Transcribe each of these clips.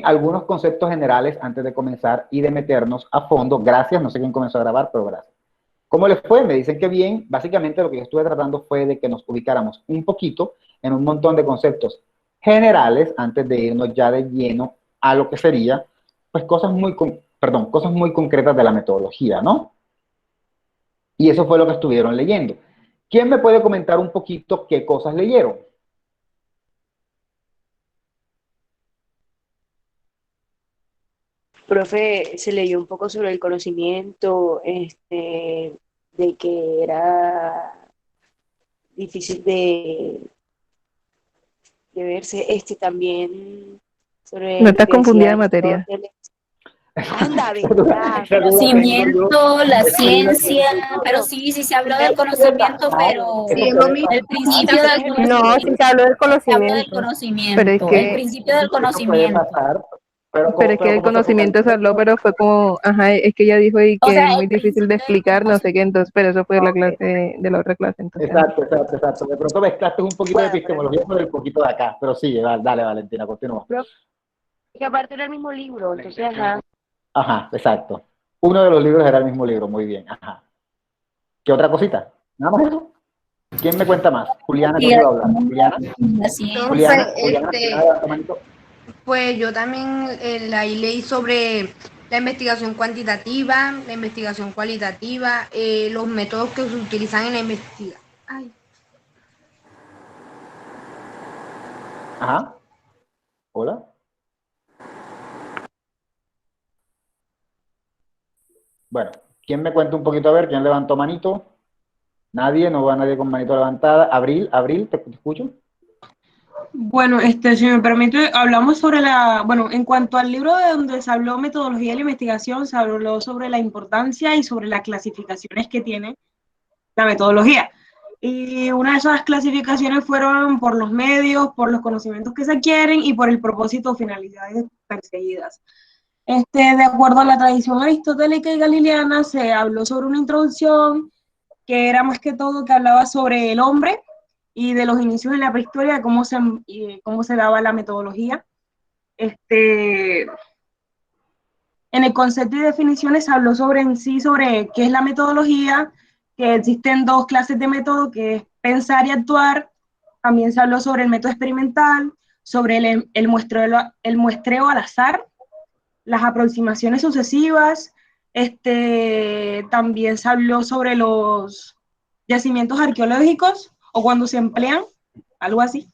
algunos conceptos generales antes de comenzar y de meternos a fondo. Gracias, no sé quién comenzó a grabar, pero gracias. ¿Cómo les fue? Me dicen que bien. Básicamente lo que yo estuve tratando fue de que nos ubicáramos un poquito en un montón de conceptos generales antes de irnos ya de lleno a lo que sería, pues cosas muy concretas de la metodología, ¿no? Y eso fue lo que estuvieron leyendo. ¿Quién me puede comentar un poquito qué cosas leyeron? Profe, se leyó un poco sobre el conocimiento, de que era difícil de verse, también No sobre lo estás que decía confundida de materia. Aristóteles. Anda, Esa duda, ¿verdad? esa duda tengo yo. Conocimiento, la Esa duda ciencia, tengo yo. pero sí, sí se habló del Pero Puede conocimiento, pasar, pero eso Sí, es lo puede mismo. el pasar. principio del No, sí se conocimiento, habló del se habló del conocimiento, pero es conocimiento, el que, principio del Eso puede conocimiento. pasar, pero pero es que el ¿cómo se conocimiento focaliza se habló, eso? pero fue como, ajá, es que ella dijo y O que sea, es muy el difícil de principio del explicar, no sé qué, conocimiento. entonces, pero eso fue la Ok. clase, de la otra clase, entonces, ajá. Exacto, exacto, exacto. De pronto mezclaste un poquito de Bueno, pero epistemología con el poquito de acá, pero sí, dale, Valentina, continúa. profe, que aparte era el mismo libro, entonces, ajá. Ajá, exacto. Uno de los libros era el mismo libro, muy bien. Ajá. ¿Qué otra cosita? ¿Nada más eso? ¿Quién me cuenta más? Juliana, Y ¿quién iba a hablar? Juliana, la ciencia. Juliana, Profe, Juliana, nada, manito. pues yo también ahí leí sobre la investigación cuantitativa, la investigación cualitativa, los métodos que se utilizan en la investigación. Ajá. Hola. Bueno, ¿quién me cuenta un poquito a ver? ¿Quién levantó manito? Nadie, no va nadie con manito levantada. Abril, ¿te escucho? Bueno, si me permite, hablamos sobre bueno, en cuanto al libro de donde se habló metodología de la investigación, se habló sobre la importancia y sobre las clasificaciones que tiene la metodología. Y una de esas clasificaciones fueron por los medios, por los conocimientos que se adquieren y por el propósito o finalidades perseguidas. De acuerdo a la tradición aristotélica y galileana, se habló sobre una introducción que era más que todo que hablaba sobre el hombre y de los inicios en la prehistoria, cómo se daba la metodología. En el concepto y definiciones se habló sobre en sí, sobre qué es la metodología, que existen dos clases de método, que es pensar y actuar. También se habló sobre el método experimental, sobre el muestreo al azar, las aproximaciones sucesivas. También se habló sobre los yacimientos arqueológicos o cuando se emplean, algo así.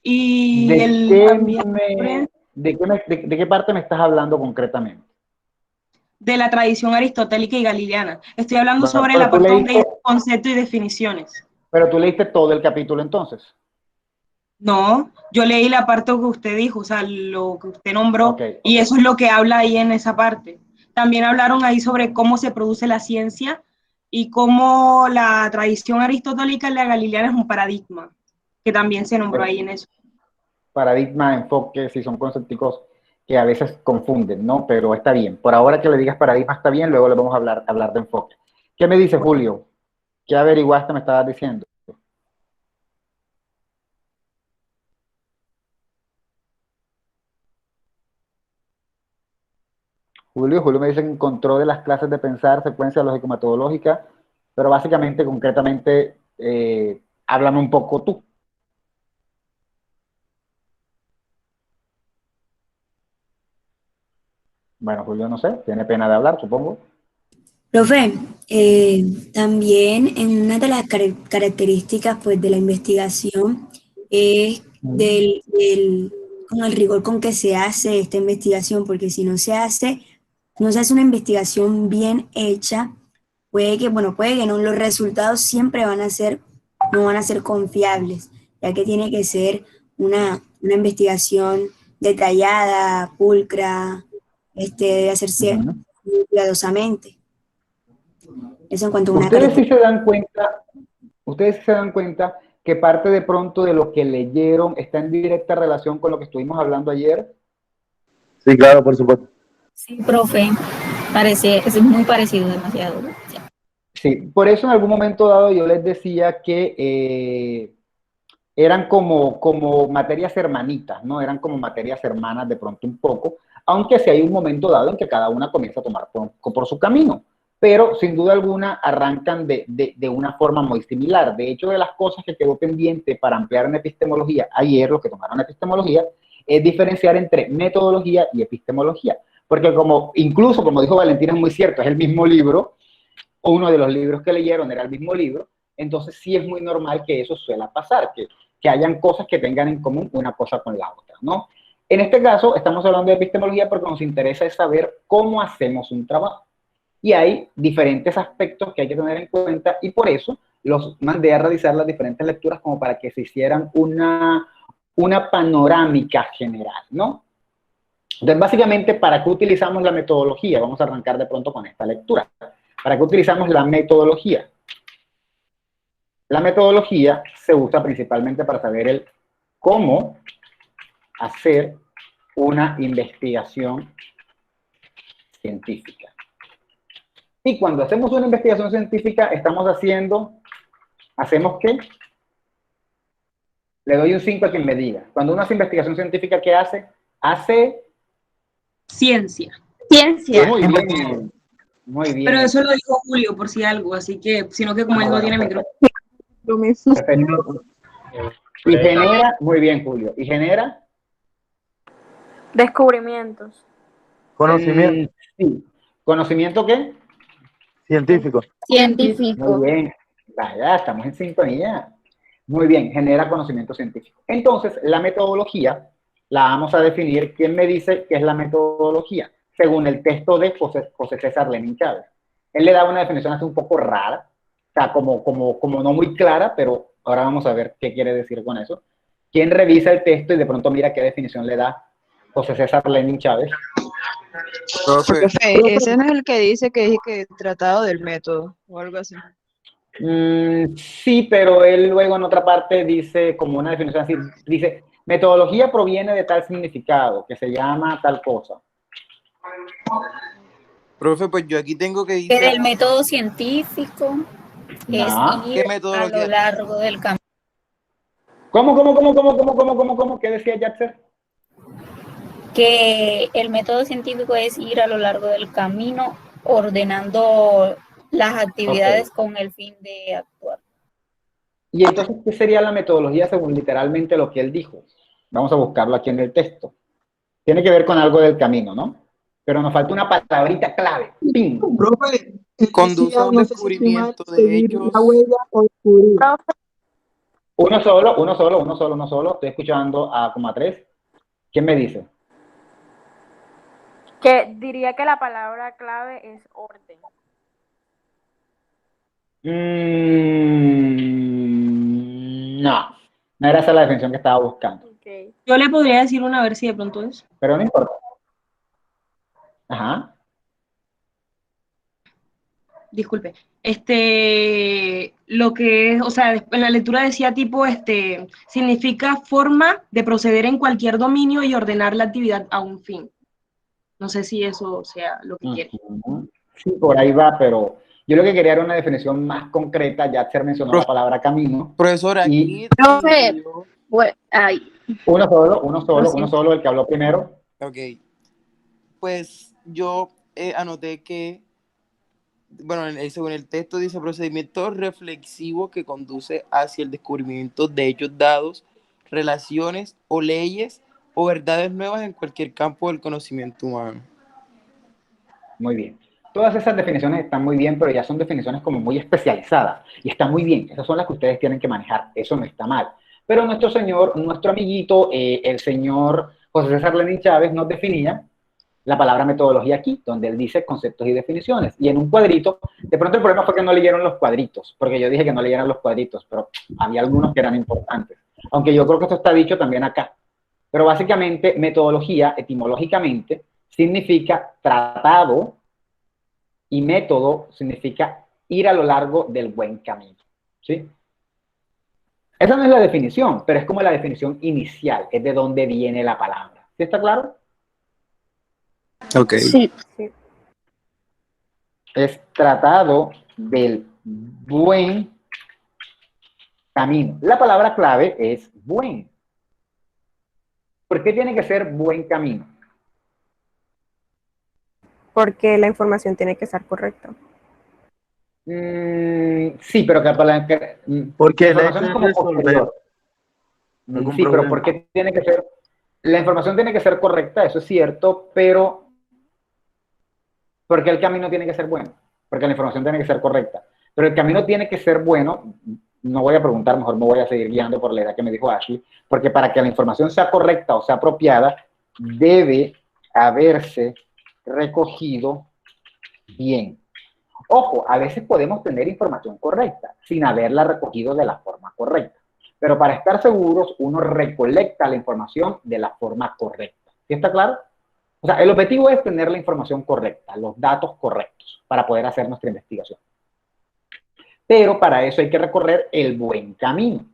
Y ¿De qué, también de qué parte me estás hablando concretamente? de la tradición aristotélica y galileana. Estoy hablando Bueno, sobre la parte donde hay conceptos y definiciones. pero tú leíste todo el capítulo entonces. No, yo leí la parte que usted dijo, o sea, lo que usted nombró, Ok, y ok. eso es lo que habla ahí en esa parte. También hablaron ahí sobre cómo se produce la ciencia y cómo la tradición aristotélica y la galileana es un paradigma, que también se nombró ahí en eso. Paradigma, enfoque, sí son conceptos que a veces confunden, ¿no? Pero está bien. Por ahora que le digas paradigma está bien, luego le vamos a hablar de enfoque. ¿Qué me dice Julio? ¿Qué averiguaste me estabas diciendo? Julio me dice que encontró de las clases de pensar secuencia lógico-metodológica, pero básicamente, concretamente, háblame un poco tú. Bueno, Julio no sé, tiene pena de hablar, supongo. Profe, también en una de las características pues, de la investigación es con el rigor con que se hace esta investigación, porque si no se hace una investigación bien hecha, puede que no, los resultados siempre no van a ser confiables, ya que tiene que ser una investigación detallada, pulcra, debe hacerse muy cuidadosamente. Eso en cuanto a una Ustedes sí característica. se dan cuenta, ustedes sí se dan cuenta que parte de pronto de lo que leyeron está en directa relación con lo que estuvimos hablando ayer. Sí, claro, por supuesto. Sí, profe, es muy parecido, demasiado. Sí, por eso en algún momento dado yo les decía que eran como materias hermanitas, ¿no? Eran como materias hermanas de pronto un poco, aunque sí hay un momento dado en que cada una comienza a tomar por su camino, pero sin duda alguna arrancan de una forma muy similar. De hecho, de las cosas que quedó pendiente para ampliar en epistemología ayer, los que tomaron epistemología, es diferenciar entre metodología y epistemología, porque incluso como dijo Valentina, es muy cierto, es el mismo libro, o uno de los libros que leyeron era el mismo libro, entonces sí es muy normal que eso suela pasar, que hayan cosas que tengan en común una cosa con la otra, ¿no? En este caso, estamos hablando de epistemología porque nos interesa es saber cómo hacemos un trabajo. Y hay diferentes aspectos que hay que tener en cuenta y por eso los mandé a realizar las diferentes lecturas como para que se hicieran una panorámica general, ¿no? Entonces, básicamente, ¿para qué utilizamos la metodología? Vamos a arrancar de pronto con esta lectura. ¿Para qué utilizamos la metodología? La metodología se usa principalmente para saber el cómo hacer una investigación científica. Y cuando hacemos una investigación científica, ¿hacemos qué? Le doy un 5 a quien me diga. Cuando uno hace investigación científica, ¿qué hace? Hace Ciencia. Ciencia. muy bien. Muy bien. Pero eso lo dijo Julio por si algo, así que, sino que como él no tiene micrófono. Lo mismo. Perfecto. Y genera, muy bien, Julio. ¿Y genera? Descubrimientos. Conocimiento Sí. ¿Conocimiento qué? científico. Científico. Muy bien. Vaya, estamos en sintonía. Muy bien, genera conocimiento científico. Entonces, la metodología la vamos a definir. ¿Quién me dice qué es la metodología? Según el texto de José César Lenin Chávez. Él le da una definición así un poco rara, o sea, como no muy clara, pero ahora vamos a ver qué quiere decir con eso. ¿Quién revisa el texto y de pronto mira qué definición le da José César Lenin Chávez? Profe, ese no es el que dice que tratado del método o algo así. Sí, pero él luego en otra parte dice como una definición así, dice, metodología proviene de tal significado, que se llama tal cosa. Profe, pues yo aquí tengo que Pero decir... el método científico es ir ¿Qué a metodología? lo largo del camino. ¿Cómo? ¿Qué decía Jackson? Que el método científico es ir a lo largo del camino ordenando las actividades con el fin de actuar. Y entonces, ¿qué sería la metodología según literalmente lo que él dijo? Vamos a buscarlo aquí en el texto. Tiene que ver con algo del camino, ¿no? Pero nos falta una palabrita clave. ¡Ping! Profe, conduce a un descubrimiento de hechos. Uno solo. Estoy escuchando a como a 3. ¿Quién me dice? Que diría que la palabra clave es orden. No era esa la definición que estaba buscando. Okay. Yo le podría decir una, a ver si de pronto es. Pero no importa. Ajá. Disculpe. Lo que es, o sea, en la lectura decía tipo, significa forma de proceder en cualquier dominio y ordenar la actividad a un fin. No sé si eso sea lo que quiere. Sí, por ahí va, pero yo lo que quería era una definición más concreta. Ya se mencionó la palabra camino. Profesor, aquí... Profe, uno solo, el que habló primero. Ok. Pues yo anoté que, bueno, según el texto dice procedimiento reflexivo que conduce hacia el descubrimiento de hechos dados, relaciones o leyes o verdades nuevas en cualquier campo del conocimiento humano. Muy bien. Todas esas definiciones están muy bien, pero ya son definiciones como muy especializadas. Y están muy bien. Esas son las que ustedes tienen que manejar. Eso no está mal. Pero nuestro amiguito, el señor José César Lenin Chávez, nos definía la palabra metodología aquí, donde él dice conceptos y definiciones. Y en un cuadrito, de pronto el problema fue que no leyeron los cuadritos, porque yo dije que no leyeran los cuadritos, pero había algunos que eran importantes. Aunque yo creo que esto está dicho también acá. Pero básicamente, metodología, etimológicamente, significa tratado y método significa ir a lo largo del buen camino. ¿Sí? Esa no es la definición, pero es como la definición inicial, es de dónde viene la palabra. ¿Sí está claro? Ok. Sí. Es tratado del buen camino. La palabra clave es buen. ¿Por qué tiene que ser buen camino? Porque la información tiene que ser correcta. Sí, pero Porque la la información es idea como es resolver posterior. algún Sí, pero problema. ¿por qué tiene que ser? La información tiene que ser correcta, eso es cierto, pero ¿por qué el camino tiene que ser bueno? Porque la información tiene que ser correcta. Pero el camino tiene que ser bueno, no voy a preguntar, mejor me voy a seguir guiando por la idea que me dijo Ashley, porque para que la información sea correcta o sea apropiada, debe haberse recogido bien. Ojo, a veces podemos tener información correcta sin haberla recogido de la forma correcta. Pero para estar seguros, uno recolecta la información de la forma correcta. ¿Sí está claro? O sea, el objetivo es tener la información correcta, los datos correctos, para poder hacer nuestra investigación. Pero para eso hay que recorrer el buen camino.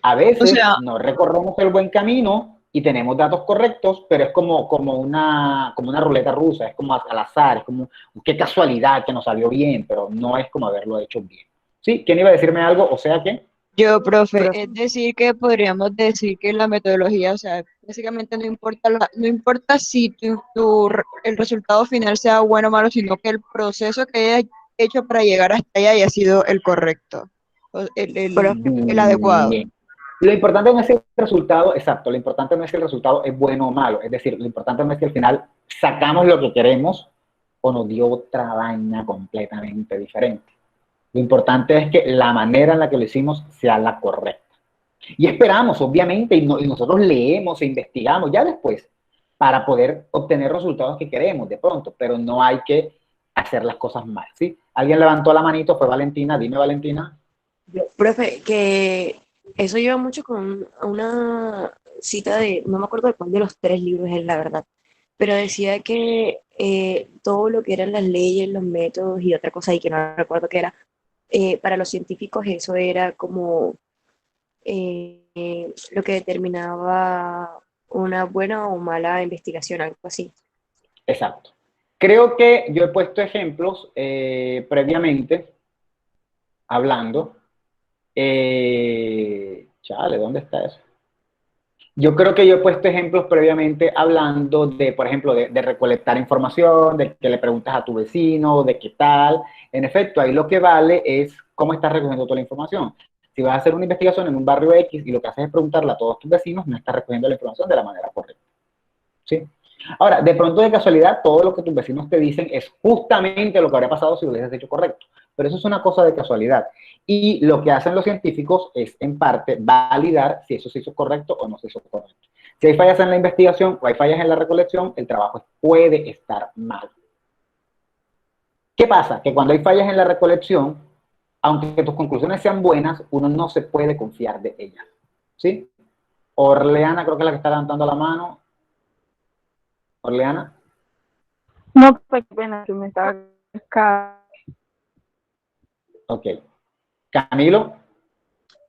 A veces no recorremos el buen camino y tenemos datos correctos, pero es como una ruleta rusa, es como al azar, es como qué casualidad que nos salió bien, pero no es como haberlo hecho bien. ¿Sí? ¿Quién iba a decirme algo? O sea que... Yo, profe, es decir que podríamos decir que la metodología, o sea, básicamente no importa si el resultado final sea bueno o malo, sino que el proceso que haya hecho para llegar hasta allá haya sido el correcto, el adecuado. Bien. Lo importante no es el resultado, exacto, lo importante no es si el resultado es bueno o malo, es decir, lo importante no es que al final sacamos lo que queremos o nos dio otra vaina completamente diferente. Lo importante es que la manera en la que lo hicimos sea la correcta. Y esperamos, obviamente, y nosotros leemos e investigamos ya después para poder obtener resultados que queremos de pronto, pero no hay que hacer las cosas mal, ¿sí? Alguien levantó la manito, fue Valentina. Dime, Valentina. Profe, que eso lleva mucho con una cita de, no me acuerdo de cuál de los 3 libros es la verdad, pero decía que todo lo que eran las leyes, los métodos y otra cosa, y que no recuerdo qué era, para los científicos eso era como lo que determinaba una buena o mala investigación, algo así. Exacto. Creo que yo he puesto ejemplos previamente, hablando. Chale, ¿dónde está eso? Yo creo que yo he puesto ejemplos previamente hablando de, por ejemplo, de recolectar información, de que le preguntas a tu vecino, de qué tal. En efecto, ahí lo que vale es cómo estás recogiendo toda la información. Si vas a hacer una investigación en un barrio X y lo que haces es preguntarle a todos tus vecinos, no estás recogiendo la información de la manera correcta. ¿Sí? Ahora, de pronto de casualidad, todo lo que tus vecinos te dicen es justamente lo que habría pasado si lo hubieses hecho correcto. Pero eso es una cosa de casualidad. Y lo que hacen los científicos es, en parte, validar si eso se hizo correcto o no se hizo correcto. Si hay fallas en la investigación o hay fallas en la recolección, el trabajo puede estar mal. ¿Qué pasa? Que cuando hay fallas en la recolección, aunque tus conclusiones sean buenas, uno no se puede confiar de ellas. ¿Sí? Orleana, creo que es la que está levantando la mano. Orleana. No, pues pena, que me estaba acá. Ok. Camilo.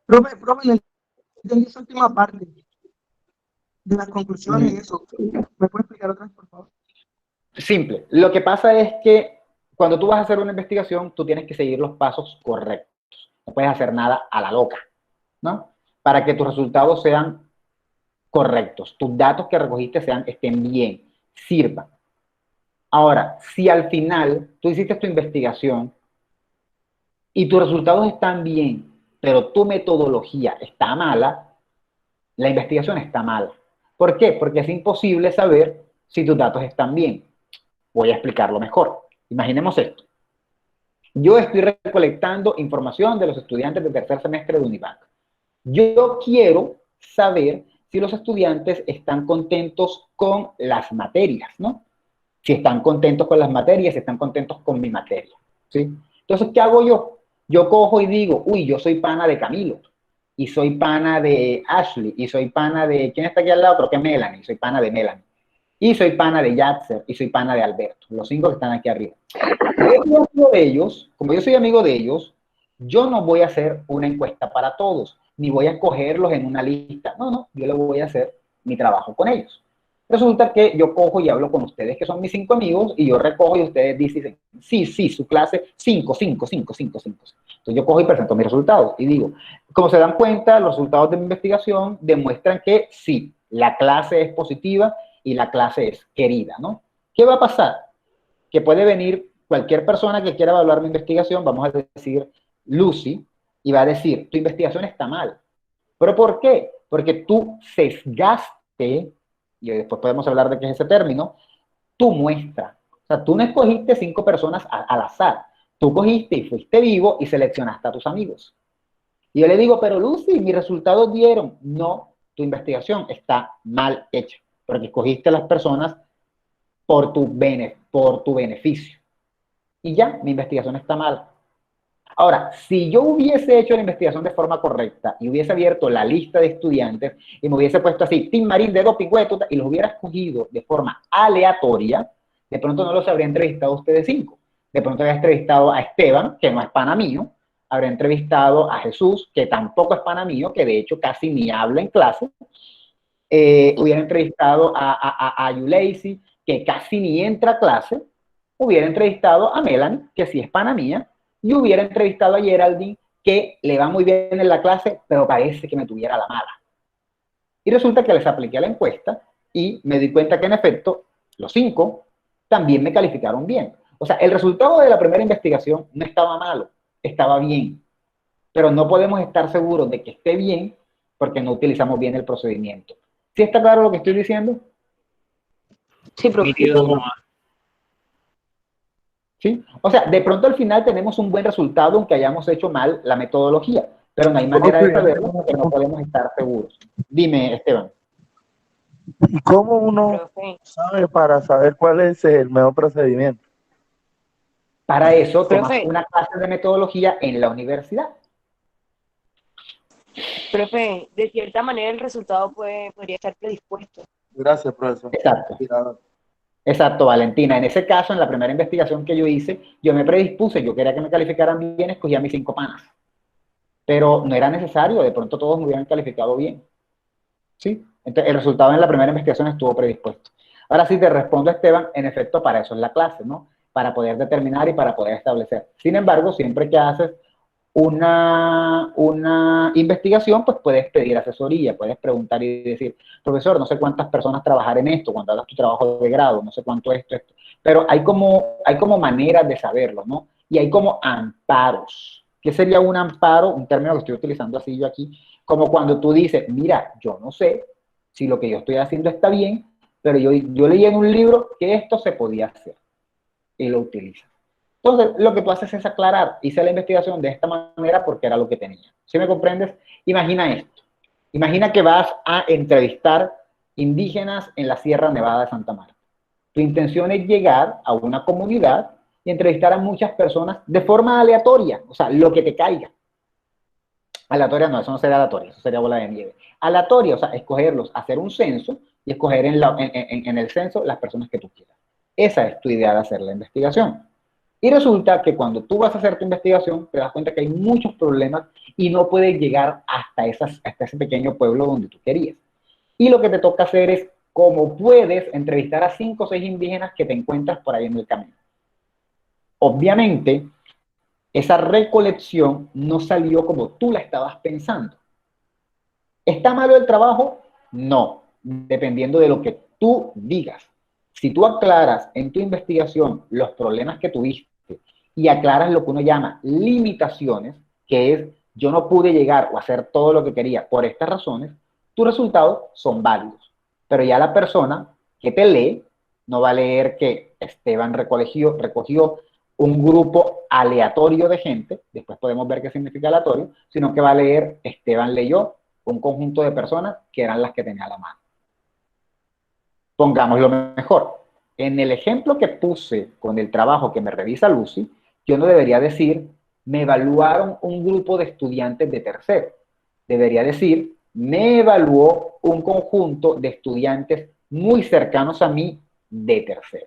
Profe, no entendí esa última parte de las conclusiones y eso. ¿Me puede explicar otra vez, por favor? Simple. Lo que pasa es que cuando tú vas a hacer una investigación, tú tienes que seguir los pasos correctos. No puedes hacer nada a la loca, ¿no? Para que tus resultados sean correctos, tus datos que recogiste estén bien, sirvan. Ahora, si al final tú hiciste tu investigación y tus resultados están bien, pero tu metodología está mala, la investigación está mala. ¿Por qué? Porque es imposible saber si tus datos están bien. Voy a explicarlo mejor. Imaginemos esto. Yo estoy recolectando información de los estudiantes de tercer semestre de Univac. Yo quiero saber si los estudiantes están contentos con las materias, ¿no? Si están contentos con las materias, si están contentos con mi materia, ¿sí? Entonces, ¿qué hago yo? Yo cojo y digo, uy, yo soy pana de Camilo, y soy pana de Ashley, y soy pana de, ¿quién está aquí al lado? Creo que Melanie, soy pana de Melanie. Y soy pana de Yatzer, y soy pana de Alberto, los 5 que están aquí arriba. Como yo soy amigo de ellos, yo no voy a hacer una encuesta para todos, ni voy a escogerlos en una lista. No, yo le voy a hacer mi trabajo con ellos. Resulta que yo cojo y hablo con ustedes, que son mis 5 amigos, y yo recojo y ustedes dicen, sí, su clase, 5, 5, 5, 5, 5. Entonces yo cojo y presento mis resultados y digo, como se dan cuenta, los resultados de mi investigación demuestran que sí, la clase es positiva y la clase es querida, ¿no? ¿Qué va a pasar? Que puede venir cualquier persona que quiera evaluar mi investigación, vamos a decir Lucy, y va a decir, tu investigación está mal. ¿Pero por qué? Porque tú sesgaste, y después podemos hablar de qué es ese término, tu muestra. O sea, tú no escogiste 5 personas al azar. Tú cogiste y fuiste vivo y seleccionaste a tus amigos. Y yo le digo, pero Lucy, mis resultados dieron. No, tu investigación está mal hecha, porque escogiste a las personas por tu beneficio. Y ya, mi investigación está mal. Ahora, si yo hubiese hecho la investigación de forma correcta y hubiese abierto la lista de estudiantes y me hubiese puesto así, Tim Marín de doping, y los hubiera escogido de forma aleatoria, de pronto no los habría entrevistado a ustedes 5. De pronto habría entrevistado a Esteban, que no es pana mío, habría entrevistado a Jesús, que tampoco es pana mío, que de hecho casi ni habla en clase, hubiera entrevistado a Yuleisi, que casi ni entra a clase, hubiera entrevistado a Melanie, que sí es pana mía, y hubiera entrevistado a Geraldine, que le va muy bien en la clase, pero parece que me tuviera la mala. Y resulta que les apliqué la encuesta y me di cuenta que en efecto, los 5 también me calificaron bien. O sea, el resultado de la primera investigación no estaba malo, estaba bien. Pero no podemos estar seguros de que esté bien porque no utilizamos bien el procedimiento. ¿Sí está claro lo que estoy diciendo? Sí, profe. ¿Sí? O sea, de pronto al final tenemos un buen resultado aunque hayamos hecho mal la metodología, pero no hay manera de saberlo porque no podemos estar seguros. Dime, Esteban. ¿Y cómo uno sabe para saber cuál es el mejor procedimiento? Para eso tomas una clase de metodología en la universidad. Profe, de cierta manera el resultado podría estar predispuesto. Gracias, profesor. Exacto. Exacto, Valentina. En ese caso, en la primera investigación que yo hice, yo me predispuse, yo quería que me calificaran bien, escogí a mis 5 panas. Pero no era necesario, de pronto todos me hubieran calificado bien. ¿Sí? Entonces, el resultado en la primera investigación estuvo predispuesto. Ahora sí te respondo, Esteban, en efecto, para eso es la clase, ¿no? Para poder determinar y para poder establecer. Sin embargo, siempre que haces una investigación, pues puedes pedir asesoría, puedes preguntar y decir, profesor, no sé cuántas personas trabajar en esto, cuando hagas tu trabajo de grado, no sé cuánto esto. Pero hay como maneras de saberlo, ¿no? Y hay como amparos. ¿Qué sería un amparo? Un término que estoy utilizando así yo aquí, como cuando tú dices, mira, yo no sé si lo que yo estoy haciendo está bien, pero yo leí en un libro que esto se podía hacer, y lo utilizas. Entonces, lo que tú haces es aclarar. Hice la investigación de esta manera porque era lo que tenía. ¿Sí me comprendes? Imagina esto. Imagina que vas a entrevistar indígenas en la Sierra Nevada de Santa Marta. Tu intención es llegar a una comunidad y entrevistar a muchas personas de forma aleatoria. O sea, lo que te caiga. Aleatoria no, eso no sería aleatoria, eso sería bola de nieve. Aleatoria, o sea, escogerlos, hacer un censo y escoger en el censo las personas que tú quieras. Esa es tu idea de hacer la investigación. Y resulta que cuando tú vas a hacer tu investigación, te das cuenta que hay muchos problemas y no puedes llegar hasta ese pequeño pueblo donde tú querías. Y lo que te toca hacer es, cómo puedes, entrevistar a 5 o 6 indígenas que te encuentras por ahí en el camino. Obviamente, esa recolección no salió como tú la estabas pensando. ¿Está malo el trabajo? No, dependiendo de lo que tú digas. Si tú aclaras en tu investigación los problemas que tuviste y aclaras lo que uno llama limitaciones, que es yo no pude llegar o hacer todo lo que quería por estas razones, tus resultados son válidos. Pero ya la persona que te lee no va a leer que Esteban recogió un grupo aleatorio de gente, después podemos ver qué significa aleatorio, sino que va a leer Esteban leyó un conjunto de personas que eran las que tenía a la mano. Pongámoslo mejor. En el ejemplo que puse con el trabajo que me revisa Lucy, yo no debería decir, me evaluaron un grupo de estudiantes de tercero. Debería decir, me evaluó un conjunto de estudiantes muy cercanos a mí de tercero.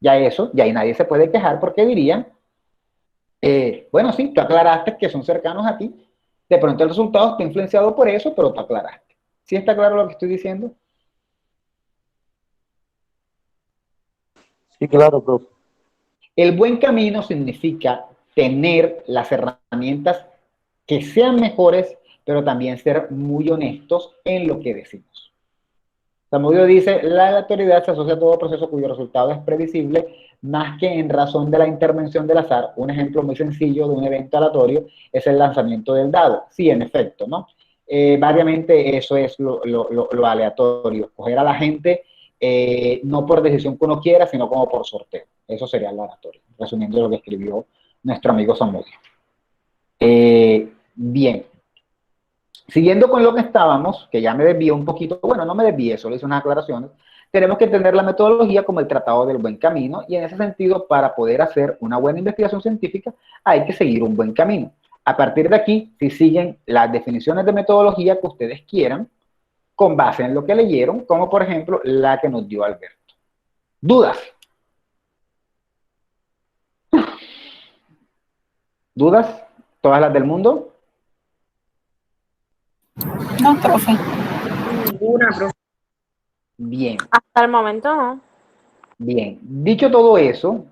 Ya ahí nadie se puede quejar porque dirían, bueno, sí, tú aclaraste que son cercanos a ti, de pronto el resultado está influenciado por eso, pero tú aclaraste. ¿Sí está claro lo que estoy diciendo? Sí, claro, profe. El buen camino significa tener las herramientas que sean mejores, pero también ser muy honestos en lo que decimos. Zamudio dice, la aleatoriedad se asocia a todo proceso cuyo resultado es previsible, más que en razón de la intervención del azar. Un ejemplo muy sencillo de un evento aleatorio es el lanzamiento del dado. Sí, en efecto, ¿no? Variamente eso es lo aleatorio, escoger a la gente no por decisión que uno quiera, sino como por sorteo. Eso sería lo aleatorio, resumiendo lo que escribió nuestro amigo Zamudio. Bien. Siguiendo con lo que estábamos, que ya me desvié un poquito, bueno, no me desvié, solo hice unas aclaraciones, tenemos que entender la metodología como el tratado del buen camino, y en ese sentido, para poder hacer una buena investigación científica, hay que seguir un buen camino. A partir de aquí, si siguen las definiciones de metodología que ustedes quieran, con base en lo que leyeron, como por ejemplo la que nos dio Alberto. ¿Dudas? ¿Dudas? ¿Todas las del mundo? No, profe. Ninguna, profe. Bien. Hasta el momento no. Bien. Dicho todo eso,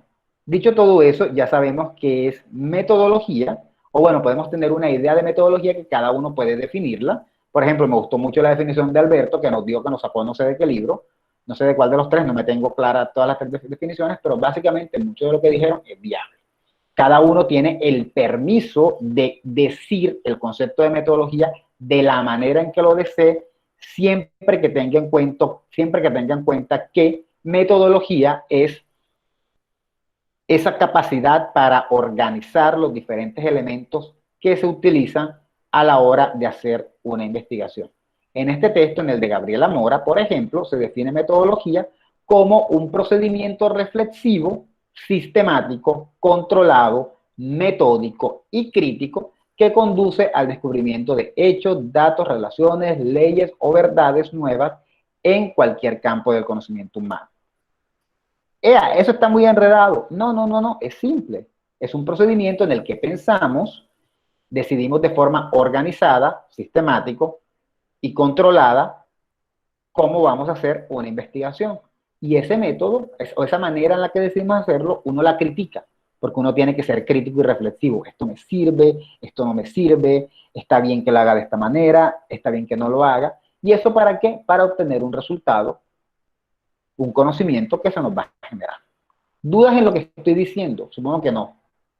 ya sabemos qué es metodología, o bueno, podemos tener una idea de metodología que cada uno puede definirla. Por ejemplo, me gustó mucho la definición de Alberto, que nos dio, que nos sacó no sé de qué libro, no sé de cuál de los tres, no me tengo clara todas las tres definiciones, pero básicamente mucho de lo que dijeron es viable. Cada uno tiene el permiso de decir el concepto de metodología de la manera en que lo desee, siempre que tenga en cuenta que metodología es esa capacidad para organizar los diferentes elementos que se utilizan a la hora de hacer una investigación. En este texto, en el de Gabriela Mora, por ejemplo, se define metodología como un procedimiento reflexivo, sistemático, controlado, metódico y crítico que conduce al descubrimiento de hechos, datos, relaciones, leyes o verdades nuevas en cualquier campo del conocimiento humano. Eso está muy enredado. No, es simple. Es un procedimiento en el que pensamos, decidimos de forma organizada, sistemático y controlada cómo vamos a hacer una investigación. Y ese método, o esa manera en la que decidimos hacerlo, uno la critica, porque uno tiene que ser crítico y reflexivo. Esto me sirve, esto no me sirve, está bien que lo haga de esta manera, está bien que no lo haga. ¿Y eso para qué? Para obtener un resultado, un conocimiento que se nos va a generar. ¿Dudas en lo que estoy diciendo? Supongo que no,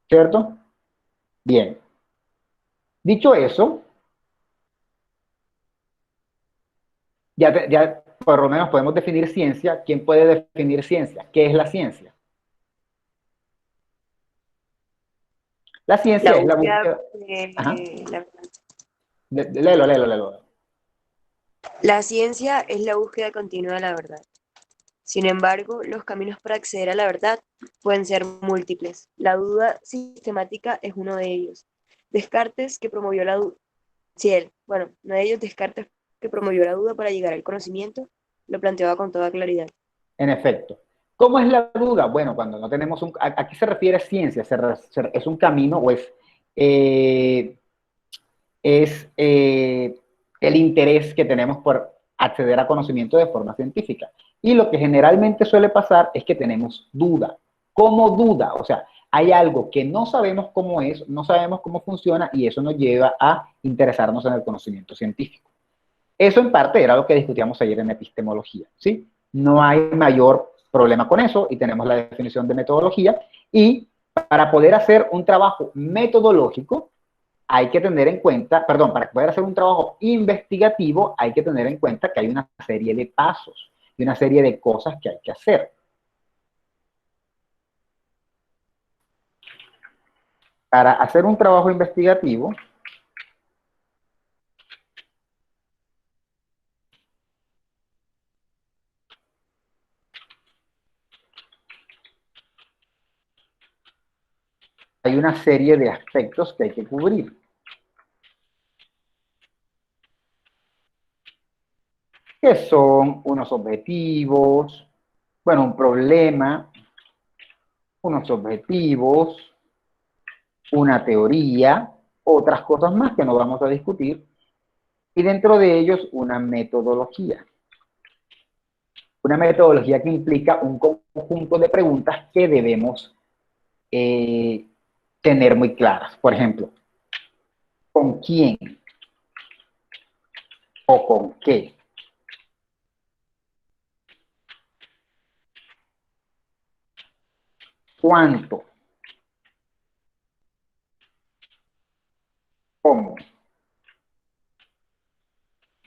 ¿cierto? Bien. Dicho eso, ya por lo menos podemos definir ciencia. ¿Quién puede definir ciencia? ¿Qué es la ciencia? La ciencia es la búsqueda... Léelo. La ciencia es la búsqueda continua de la verdad. Sin embargo, los caminos para acceder a la verdad pueden ser múltiples. La duda sistemática es uno de ellos. Descartes, que promovió la duda. Descartes, que promovió la duda para llegar al conocimiento, lo planteaba con toda claridad. En efecto. ¿Cómo es la duda? Bueno, cuando no tenemos un... ¿A qué se refiere ciencia? ¿Es un camino o es el interés que tenemos por acceder a conocimiento de forma científica? Y lo que generalmente suele pasar es que tenemos duda. ¿Cómo duda? O sea, hay algo que no sabemos cómo es, no sabemos cómo funciona, y eso nos lleva a interesarnos en el conocimiento científico. Eso en parte era lo que discutíamos ayer en epistemología, ¿sí? No hay mayor problema con eso, y tenemos la definición de metodología, y para poder hacer un trabajo metodológico, hay que tener en cuenta, para poder hacer un trabajo investigativo, hay que tener en cuenta que hay una serie de pasos y una serie de cosas que hay que hacer. Para hacer un trabajo investigativo, hay una serie de aspectos que hay que cubrir. Que son unos objetivos, bueno, un problema, unos objetivos, una teoría, otras cosas más que no vamos a discutir, y dentro de ellos una metodología. Una metodología que implica un conjunto de preguntas que debemos tener muy claras. Por ejemplo, ¿con quién? ¿O con qué? ¿Cuánto? ¿Cómo?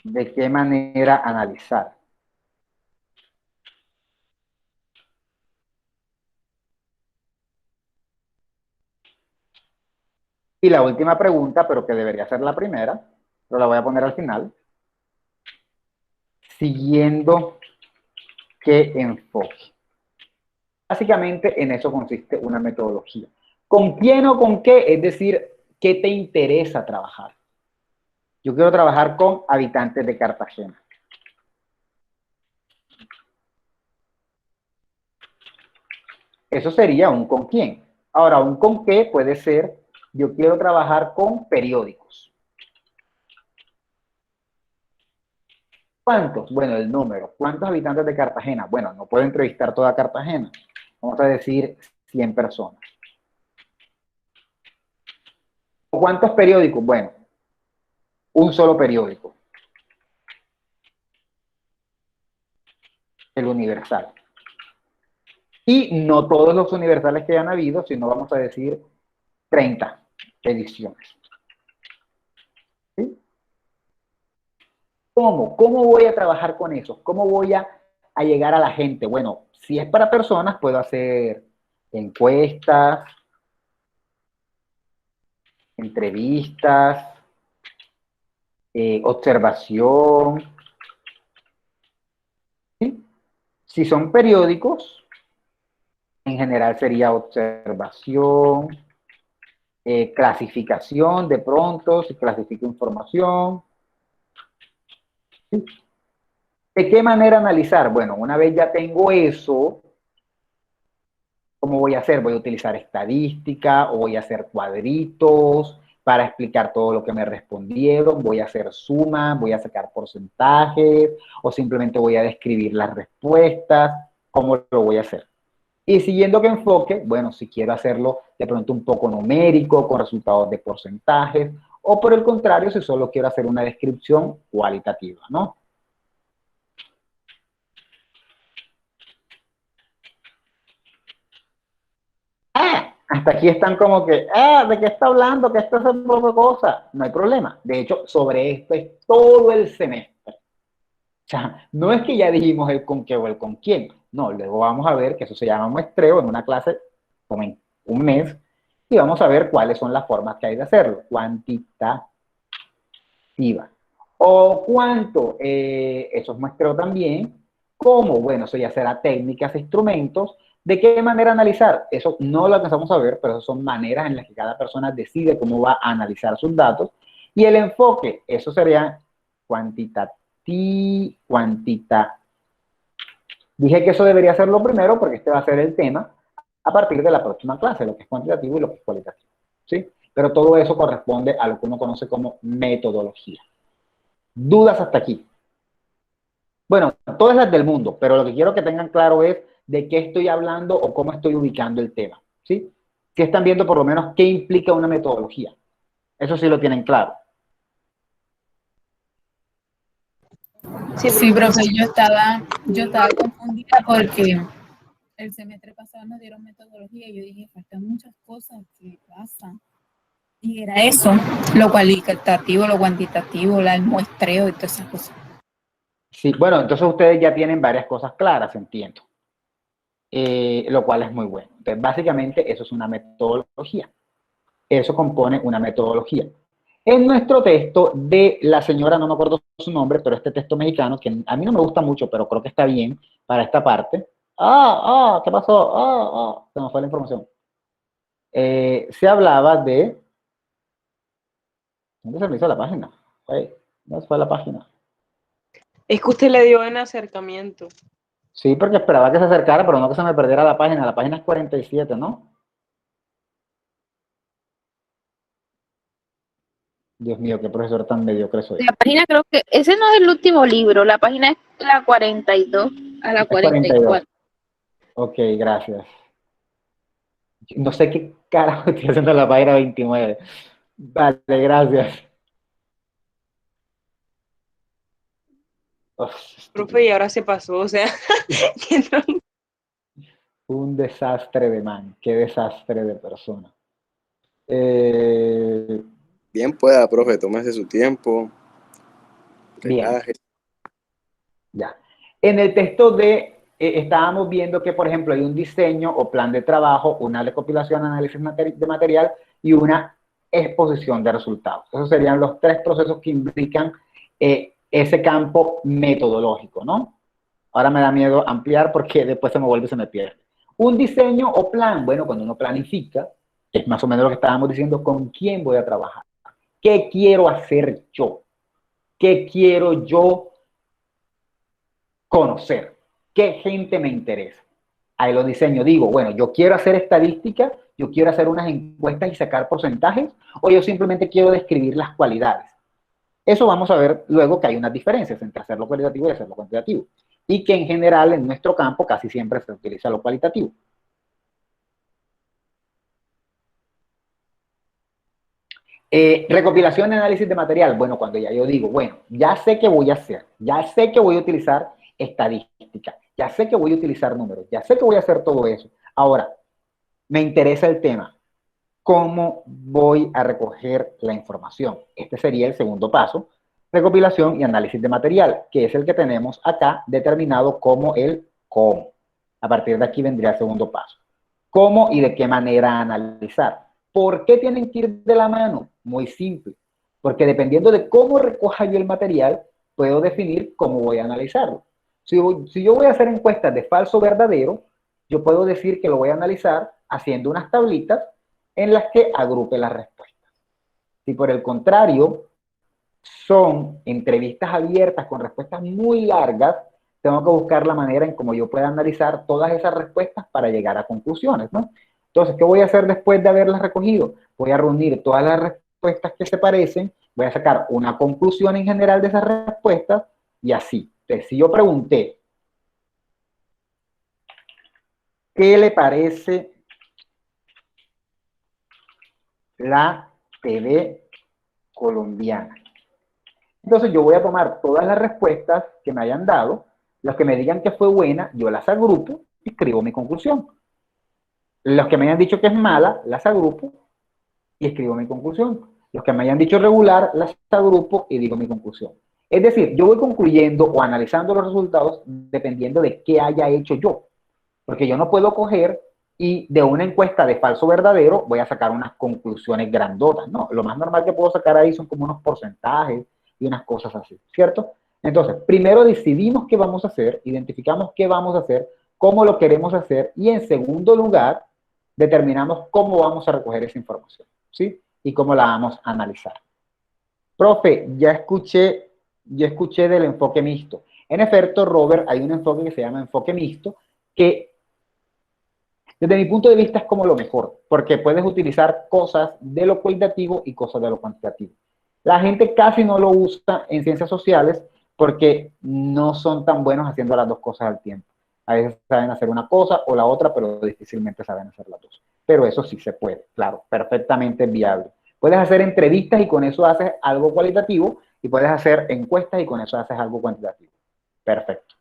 ¿De qué manera analizar? Y la última pregunta, pero que debería ser la primera, pero la voy a poner al final. Siguiendo qué enfoque. Básicamente en eso consiste una metodología. ¿Con quién o con qué? Es decir, ¿qué te interesa trabajar? Yo quiero trabajar con habitantes de Cartagena. Eso sería un con quién. Ahora, un con qué puede ser, yo quiero trabajar con periódicos. ¿Cuántos? Bueno, el número. ¿Cuántos habitantes de Cartagena? Bueno, no puedo entrevistar toda Cartagena. Vamos a decir 100 personas. ¿Cuántos periódicos? Bueno, un solo periódico. El Universal. Y no todos los universales que hayan habido, sino vamos a decir 30 ediciones. ¿Sí? ¿Cómo? ¿Cómo voy a trabajar con eso? ¿Cómo voy a llegar a la gente? Bueno, si es para personas, puedo hacer encuestas, entrevistas, observación. ¿Sí? Si son periódicos, en general sería observación, clasificación, de pronto, si clasifico información. ¿Sí? ¿De qué manera analizar? Bueno, una vez ya tengo eso, ¿cómo voy a hacer? Voy a utilizar estadística o voy a hacer cuadritos para explicar todo lo que me respondieron, voy a hacer suma, voy a sacar porcentajes o simplemente voy a describir las respuestas. ¿Cómo lo voy a hacer? Y siguiendo qué enfoque, bueno, si quiero hacerlo de pronto un poco numérico, con resultados de porcentajes, o por el contrario, si solo quiero hacer una descripción cualitativa, ¿no? Hasta aquí están como que, ¿de qué está hablando? ¿Qué está haciendo otra cosa? No hay problema. De hecho, sobre esto es todo el semestre. O sea, no es que ya dijimos el con qué o el con quién. No, luego vamos a ver que eso se llama muestreo en una clase como en un mes y vamos a ver cuáles son las formas que hay de hacerlo. Cuantitativa. ¿O cuánto? Eso es muestreo también. ¿Cómo? Bueno, eso ya será técnicas, instrumentos. ¿De qué manera analizar? Eso no lo alcanzamos a ver, pero eso son maneras en las que cada persona decide cómo va a analizar sus datos. Y el enfoque, eso sería cuantita. Dije que eso debería ser lo primero porque este va a ser el tema a partir de la próxima clase, lo que es cuantitativo y lo que es cualitativo. ¿Sí? Pero todo eso corresponde a lo que uno conoce como metodología. ¿Dudas hasta aquí? Bueno, todas las del mundo, pero lo que quiero que tengan claro es de qué estoy hablando o cómo estoy ubicando el tema. ¿Sí? Que están viendo por lo menos qué implica una metodología. Eso sí lo tienen claro. Sí, profe, yo estaba confundida porque el semestre pasado nos dieron metodología y yo dije, faltan muchas cosas que pasan. Y era eso, lo cualitativo, lo cuantitativo, el muestreo y todas esas cosas. Sí, bueno, entonces ustedes ya tienen varias cosas claras, entiendo. Lo cual es muy bueno. Entonces, básicamente, eso es una metodología. Eso compone una metodología. En nuestro texto de la señora, no me acuerdo su nombre, pero este texto mexicano, que a mí no me gusta mucho, pero creo que está bien para esta parte. ¿Qué pasó? Se me fue la información. Se hablaba de... ¿Dónde se me hizo la página? ¿Dónde fue la página? Es que usted le dio en acercamiento. Sí, porque esperaba que se acercara, pero no que se me perdiera la página. La página es 47, ¿no? Dios mío, qué profesor tan mediocre soy. La página creo que, ese no es el último libro, la página es la 42. A la Es 42. 44. Ok, gracias. No sé qué carajo estoy haciendo en la página 29. Vale, gracias. Oh, Profe, y ahora se pasó, o sea, que no- un desastre de man, qué desastre de persona. Bien pueda, profe, tómese su tiempo, Bien, relaje. ya. En el texto estábamos viendo que, por ejemplo, hay un diseño o plan de trabajo, una recopilación, análisis de material y una exposición de resultados. Esos serían los tres procesos que implican ese campo metodológico, ¿no? Ahora me da miedo ampliar porque después se me vuelve y se me pierde. Un diseño o plan, bueno, cuando uno planifica, es más o menos lo que estábamos diciendo, con quién voy a trabajar, qué quiero hacer yo, qué quiero yo conocer, qué gente me interesa. Ahí lo diseño, digo, bueno, yo quiero hacer estadística, yo quiero hacer unas encuestas y sacar porcentajes, o yo simplemente quiero describir las cualidades. Eso vamos a ver luego que hay unas diferencias entre hacerlo cualitativo y hacerlo cuantitativo. Y que en general en nuestro campo casi siempre se utiliza lo cualitativo. Recopilación y análisis de material. Bueno, cuando ya yo digo, bueno, ya sé qué voy a hacer, ya sé que voy a utilizar estadística, ya sé que voy a utilizar números, ya sé que voy a hacer todo eso. Ahora, me interesa el tema. ¿Cómo voy a recoger la información? Este sería el segundo paso. Recopilación y análisis de material, que es el que tenemos acá determinado como el cómo. A partir de aquí vendría el segundo paso. ¿Cómo y de qué manera analizar? ¿Por qué tienen que ir de la mano? Muy simple. Porque dependiendo de cómo recoja yo el material, puedo definir cómo voy a analizarlo. Si yo voy a hacer encuestas de falso verdadero, yo puedo decir que lo voy a analizar haciendo unas tablitas en las que agrupe las respuestas. Si por el contrario son entrevistas abiertas con respuestas muy largas, tengo que buscar la manera en cómo yo pueda analizar todas esas respuestas para llegar a conclusiones, ¿no? Entonces, ¿qué voy a hacer después de haberlas recogido? Voy a reunir todas las respuestas que se parecen, voy a sacar una conclusión en general de esas respuestas y así. Entonces, si yo pregunté, ¿qué le parece la TV colombiana? Entonces yo voy a tomar todas las respuestas que me hayan dado, los que me digan que fue buena, yo las agrupo y escribo mi conclusión. Los que me hayan dicho que es mala, las agrupo y escribo mi conclusión. Los que me hayan dicho regular, las agrupo y digo mi conclusión. Es decir, yo voy concluyendo o analizando los resultados dependiendo de qué haya hecho yo. Porque yo no puedo coger y de una encuesta de falso verdadero voy a sacar unas conclusiones grandotas. No, lo más normal que puedo sacar ahí son como unos porcentajes y unas cosas así, ¿cierto? Entonces, primero decidimos qué vamos a hacer, identificamos qué vamos a hacer, cómo lo queremos hacer y en segundo lugar, determinamos cómo vamos a recoger esa información, ¿sí? Y cómo la vamos a analizar. Profe, ya escuché del enfoque mixto. En efecto, Robert, hay un enfoque que se llama enfoque mixto que desde mi punto de vista es como lo mejor, porque puedes utilizar cosas de lo cualitativo y cosas de lo cuantitativo. La gente casi no lo usa en ciencias sociales porque no son tan buenos haciendo las dos cosas al tiempo. A veces saben hacer una cosa o la otra, pero difícilmente saben hacer las dos. Pero eso sí se puede, claro, perfectamente viable. Puedes hacer entrevistas y con eso haces algo cualitativo y puedes hacer encuestas y con eso haces algo cuantitativo. Perfecto.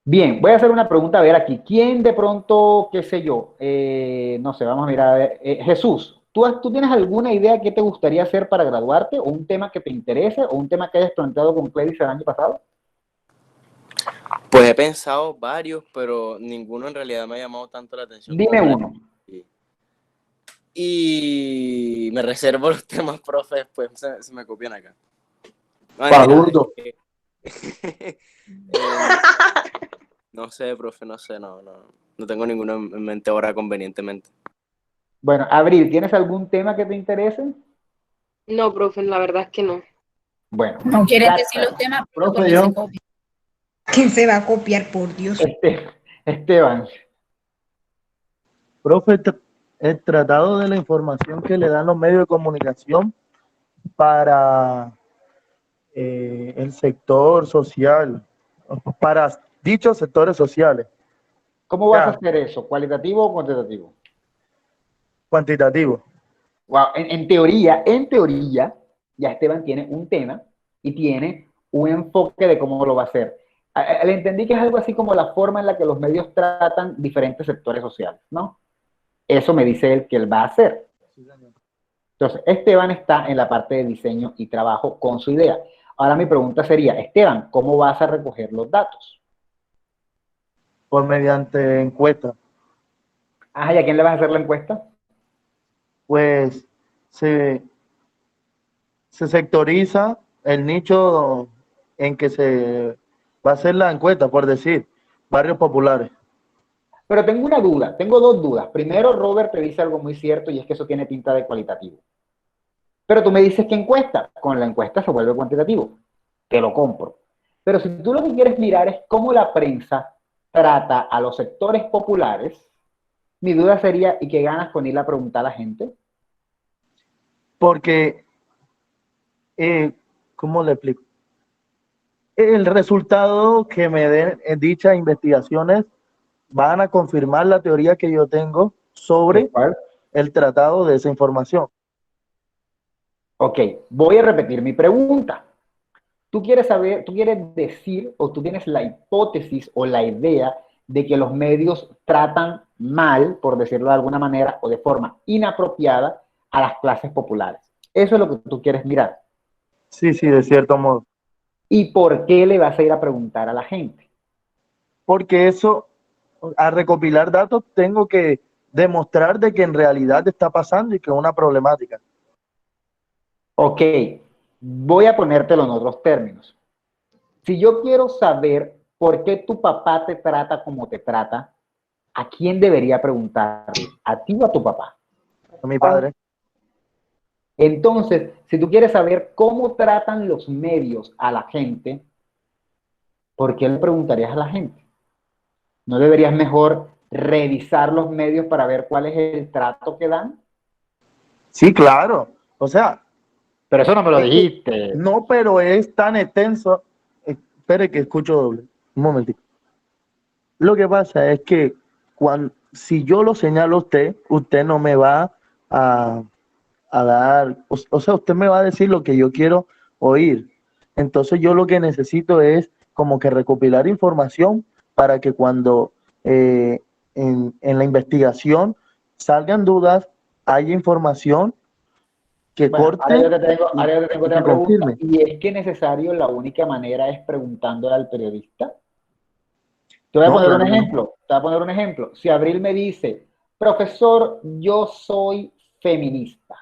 Bien, voy a hacer una pregunta, a ver aquí. ¿Quién de pronto, qué sé yo? No sé, vamos a mirar. A ver. Jesús, ¿tú tienes alguna idea qué te gustaría hacer para graduarte? ¿O un tema que te interese? ¿O un tema que hayas planteado con Cledis el año pasado? Pues he pensado varios, pero ninguno en realidad me ha llamado tanto la atención. Dime uno. Y me reservo los temas, profe, después se me copian acá. Padurdo. No sé, profe, no sé, no tengo ninguno en mente ahora convenientemente. Bueno, Abril, ¿tienes algún tema que te interese? No, profe, la verdad es que no. Bueno. No quieres decir los temas, pero Profe, yo. ¿Quién se va a copiar, por Dios? Esteban. Profe, el tratado de la información que le dan los medios de comunicación para el sector social para dichos sectores sociales. ¿Cómo vas a Ya, hacer eso? ¿Cualitativo o cuantitativo? cuantitativo. Wow, en teoría, ya Esteban tiene un tema y tiene un enfoque de cómo lo va a hacer. Le entendí que es algo así como la forma en la que los medios tratan diferentes sectores sociales, ¿no? Eso me dice él que él va a hacer. Entonces, Esteban está en la parte de diseño y trabajo con su idea. Ahora mi pregunta sería, Esteban, ¿cómo vas a recoger los datos? Por mediante encuestas. Ah, ¿y a quién le vas a hacer la encuesta? Pues se sectoriza el nicho en que se va a hacer la encuesta, por decir, barrios populares. Pero tengo una duda, tengo dos dudas. Primero, Robert te dice algo muy cierto y es que eso tiene pinta de cualitativo. Pero tú me dices que encuesta, con la encuesta se vuelve cuantitativo. Te lo compro. Pero si tú lo que quieres mirar es cómo la prensa trata a los sectores populares, mi duda sería, ¿y qué ganas con ir a preguntar a la gente? Porque, ¿cómo le explico? El resultado que me den en dichas investigaciones van a confirmar la teoría que yo tengo sobre el tratado de esa información. Ok, voy a repetir mi pregunta. Tú quieres saber, tú quieres decir, o tú tienes la hipótesis o la idea de que los medios tratan mal, por decirlo de alguna manera, o de forma inapropiada a las clases populares. Eso es lo que tú quieres mirar. Sí, sí, de cierto modo. ¿Y por qué le vas a ir a preguntar a la gente? Porque eso, al recopilar datos, tengo que demostrar de que en realidad está pasando y que es una problemática. Ok, voy a ponértelo en otros términos. Si yo quiero saber por qué tu papá te trata como te trata, ¿a quién debería preguntarle? ¿A ti o a tu papá? A mi padre. Entonces, si tú quieres saber cómo tratan los medios a la gente, ¿por qué le preguntarías a la gente? ¿No deberías mejor revisar los medios para ver cuál es el trato que dan? Sí, claro. O sea, pero eso no me lo dijiste. No, pero es tan extenso. Espere que escucho doble. Un momentito. Lo que pasa es que si yo lo señalo a usted, usted no me va a dar, o sea, usted me va a decir lo que yo quiero oír. Entonces yo lo que necesito es como que recopilar información para que cuando en la investigación salgan dudas, haya información que corte ahora yo te tengo y otra que pregunta. confirme. ¿Y es que necesario la única manera es preguntándole al periodista? Te voy a No, poner un claro que no. ejemplo. Te voy a poner un ejemplo. Si Abril me dice, profesor, yo soy feminista.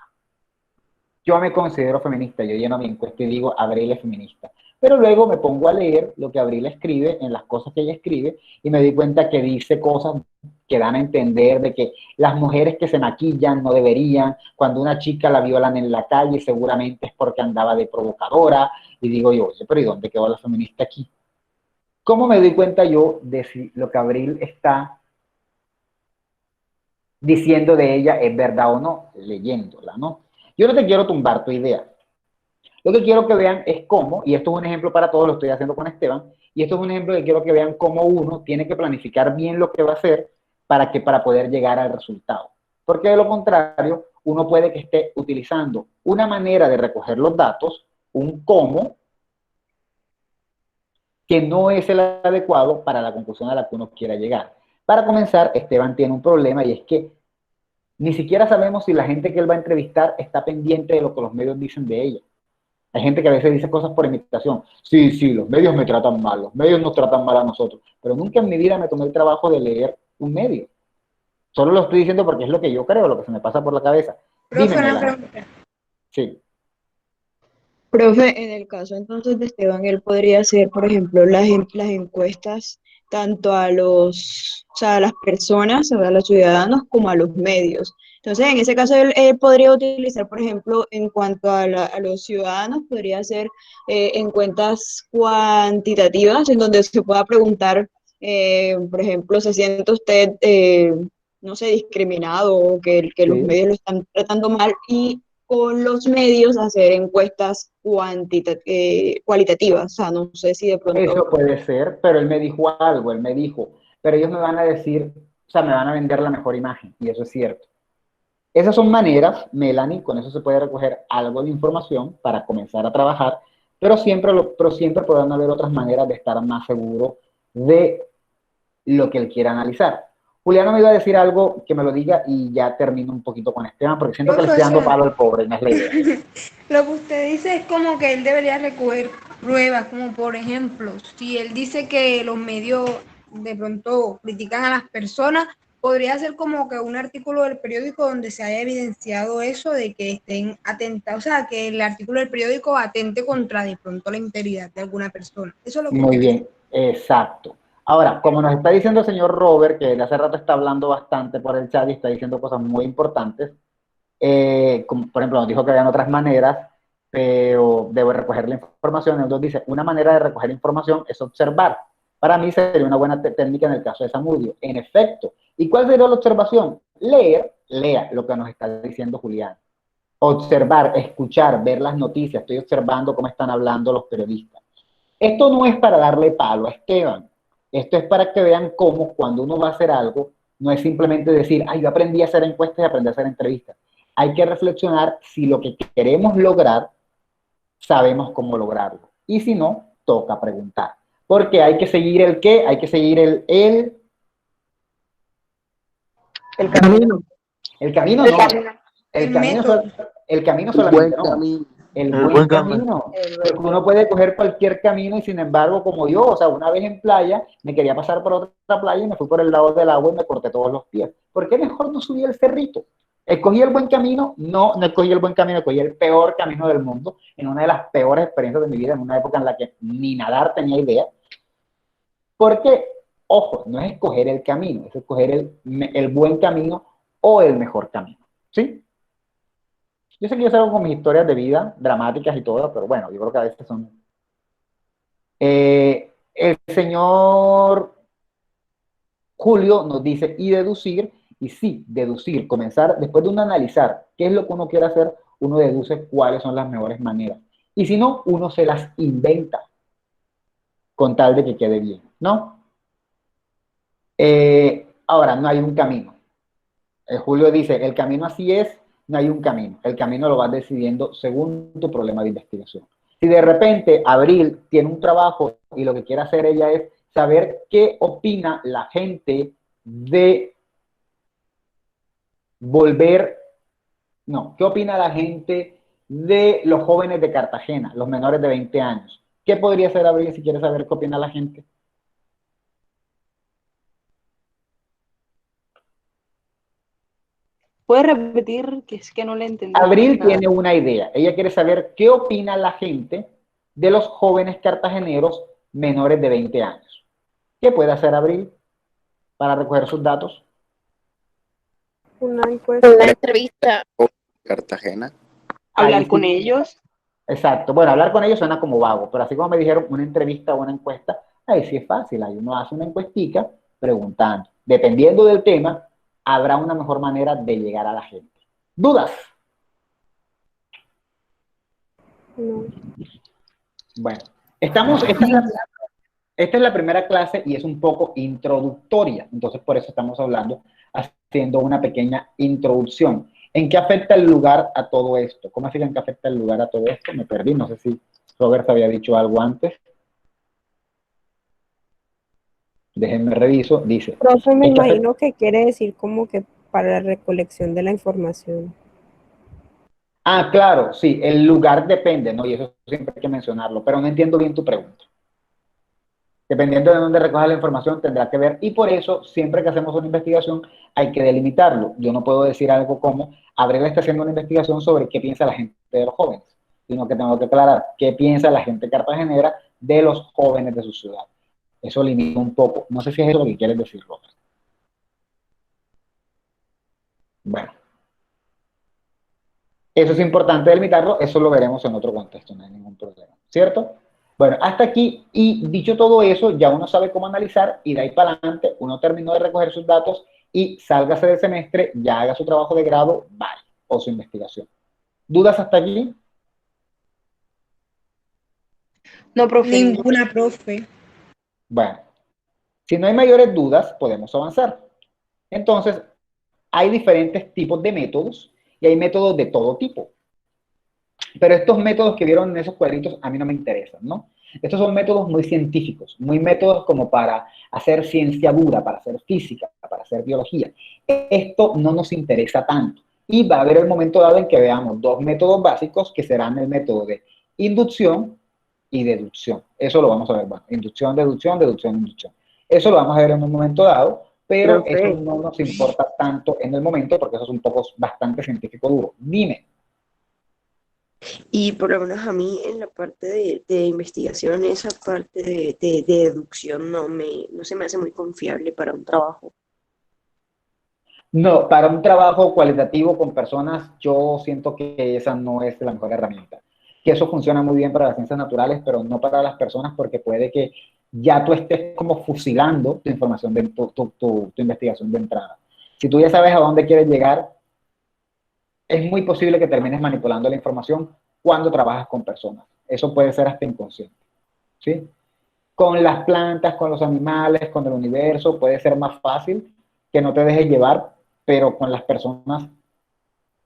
Yo me considero feminista. Yo lleno mi encuesta y digo, Abril es feminista. Pero luego me pongo a leer lo que Abril escribe en las cosas que ella escribe y me di cuenta que dice cosas que dan a entender de que las mujeres que se maquillan no deberían, cuando una chica la violan en la calle seguramente es porque andaba de provocadora, y digo yo, oye, pero ¿y dónde quedó la feminista aquí? ¿Cómo me doy cuenta yo de si lo que Abril está diciendo de ella es verdad o no? Leyéndola, ¿no? Yo no te quiero tumbar tu idea. Lo que quiero que vean es cómo, y esto es un ejemplo para todos, lo estoy haciendo con Esteban, y esto es un ejemplo que quiero que vean cómo uno tiene que planificar bien lo que va a hacer para poder llegar al resultado. Porque de lo contrario, uno puede que esté utilizando una manera de recoger los datos, un cómo, que no es el adecuado para la conclusión a la que uno quiera llegar. Para comenzar, Esteban tiene un problema y es que ni siquiera sabemos si la gente que él va a entrevistar está pendiente de lo que los medios dicen de ella. Hay gente que a veces dice cosas por imitación. Sí, sí, los medios me tratan mal, los medios nos tratan mal a nosotros. Pero nunca en mi vida me tomé el trabajo de leer un medio. Solo lo estoy diciendo porque es lo que yo creo, lo que se me pasa por la cabeza. Profe, Dime, una Melanie. pregunta. Sí. Profe, en el caso entonces de Esteban, él podría hacer, por ejemplo, las encuestas tanto a a las personas, a los ciudadanos, como a los medios. Entonces, en ese caso, él podría utilizar, por ejemplo, en cuanto a los ciudadanos, podría hacer encuestas cuantitativas en donde se pueda preguntar, por ejemplo, ¿se siente usted, no sé, discriminado o que los medios lo están tratando mal? Y con los medios hacer encuestas cualitativas. O sea, no sé si de pronto... Eso puede ser, pero él me dijo algo, él me dijo, pero ellos me van a decir, o sea, me van a vender la mejor imagen, y eso es cierto. Esas son maneras, Melanie, con eso se puede recoger algo de información para comenzar a trabajar, pero siempre podrán haber otras maneras de estar más seguro de lo que él quiera analizar. Juliano me iba a decir algo, que me lo diga y ya termino un poquito con este tema, porque siento que le estoy dando palo al pobre, no es la idea. Lo que usted dice es como que él debería recoger pruebas, como por ejemplo, si él dice que los medios de pronto critican a las personas, podría ser como que un artículo del periódico donde se haya evidenciado eso de que estén atentados, o sea, que el artículo del periódico atente contra de pronto la integridad de alguna persona. Eso es lo que Muy bien, exacto. Ahora, como nos está diciendo el señor Robert, que de hace rato está hablando bastante por el chat y está diciendo cosas muy importantes, como, por ejemplo, nos dijo que habían otras maneras, pero debo recoger la información. Entonces dice, una manera de recoger información es observar. Para mí sería una buena técnica en el caso de Zamudio. En efecto. ¿Y cuál sería la observación? Lea lo que nos está diciendo Julián. Observar, escuchar, ver las noticias. Estoy observando cómo están hablando los periodistas. Esto no es para darle palo a Esteban. Esto es para que vean cómo cuando uno va a hacer algo, no es simplemente decir, ay, yo aprendí a hacer encuestas y aprendí a hacer entrevistas. Hay que reflexionar si lo que queremos lograr, sabemos cómo lograrlo. Y si no, toca preguntar. Porque hay que seguir el qué, hay que seguir el camino. El camino no. El camino solamente no. El buen camino. Porque uno puede coger cualquier camino y sin embargo, como yo, o sea, una vez en playa, me quería pasar por otra playa y me fui por el lado del agua y me corté todos los pies. ¿Por qué mejor no subí el cerrito? ¿Escogí el buen camino? No, no escogí el buen camino, escogí el peor camino del mundo, en una de las peores experiencias de mi vida, en una época en la que ni nadar tenía idea. Porque, ojo, no es escoger el camino, es escoger el buen camino o el mejor camino, ¿sí? Yo sé que yo salgo con mis historias de vida, dramáticas y todo, pero bueno, yo creo que a veces son... el señor Julio nos dice, y deducir, y sí, deducir, comenzar, después de uno analizar qué es lo que uno quiere hacer, uno deduce cuáles son las mejores maneras. Y si no, uno se las inventa, con tal de que quede bien, ¿no? Ahora, no hay un camino. Julio dice, el camino así es, no hay un camino. El camino lo vas decidiendo según tu problema de investigación. Si de repente Abril tiene un trabajo y lo que quiere hacer ella es saber qué opina la gente de qué opina la gente de los jóvenes de Cartagena, los menores de 20 años. ¿Qué podría hacer Abril si quiere saber qué opina la gente? ¿Puedes repetir? Que es que no le entendí. Abril tiene una idea. Ella quiere saber qué opina la gente de los jóvenes cartageneros menores de 20 años. ¿Qué puede hacer Abril para recoger sus datos? Una encuesta. Una entrevista. Cartagena. Hablar con ellos. Exacto. Bueno, hablar con ellos suena como vago, pero así como me dijeron una entrevista o una encuesta, ahí sí es fácil. Ahí uno hace una encuestica preguntando. Dependiendo del tema, habrá una mejor manera de llegar a la gente. ¿Dudas? No. Bueno, esta es la primera clase y es un poco introductoria. Entonces, por eso estamos haciendo una pequeña introducción. ¿En qué afecta el lugar a todo esto? ¿Cómo así en qué afecta el lugar a todo esto? Me perdí, no sé si Robert había dicho algo antes. Déjenme reviso, dice. Profe, me imagino que quiere decir como que para la recolección de la información. Ah, claro, sí, el lugar depende, ¿no? Y eso siempre hay que mencionarlo, pero no entiendo bien tu pregunta. Dependiendo de dónde recoja la información, tendrá que ver, y por eso, siempre que hacemos una investigación, hay que delimitarlo. Yo no puedo decir algo como, Abril está haciendo una investigación sobre qué piensa la gente de los jóvenes, sino que tengo que aclarar qué piensa la gente cartagenera de los jóvenes de su ciudad. Eso limita un poco. No sé si es eso lo que quieres decir, Robert. Bueno. Eso es importante delimitarlo, eso lo veremos en otro contexto, no hay ningún problema, ¿cierto? Bueno, hasta aquí, y dicho todo eso, ya uno sabe cómo analizar, y de ahí para adelante, uno terminó de recoger sus datos, y sálgase del semestre, ya haga su trabajo de grado, bye, o su investigación. ¿Dudas hasta aquí? No, profe. Ninguna, profe. Bueno, si no hay mayores dudas, podemos avanzar. Entonces, hay diferentes tipos de métodos y hay métodos de todo tipo. Pero estos métodos que vieron en esos cuadritos a mí no me interesan, ¿no? Estos son métodos muy científicos, muy métodos como para hacer ciencia dura, para hacer física, para hacer biología. Esto no nos interesa tanto. Y va a haber el momento dado en que veamos dos métodos básicos que serán el método de inducción y deducción. Eso lo vamos a ver, bueno, inducción, deducción, deducción, inducción. Eso lo vamos a ver en un momento dado, pero Profe. eso no nos importa tanto en el momento porque eso es un poco bastante científico duro. Dime. Y por lo menos a mí en la parte de investigación, esa parte de deducción no se me hace muy confiable para un trabajo. No, para un trabajo cualitativo con personas, yo siento que esa no es la mejor herramienta. Que eso funciona muy bien para las ciencias naturales, pero no para las personas porque puede que ya tú estés como fusilando tu información, tu investigación de entrada. Si tú ya sabes a dónde quieres llegar, es muy posible que termines manipulando la información cuando trabajas con personas. Eso puede ser hasta inconsciente, ¿sí? Con las plantas, con los animales, con el universo, puede ser más fácil que no te dejes llevar, pero con las personas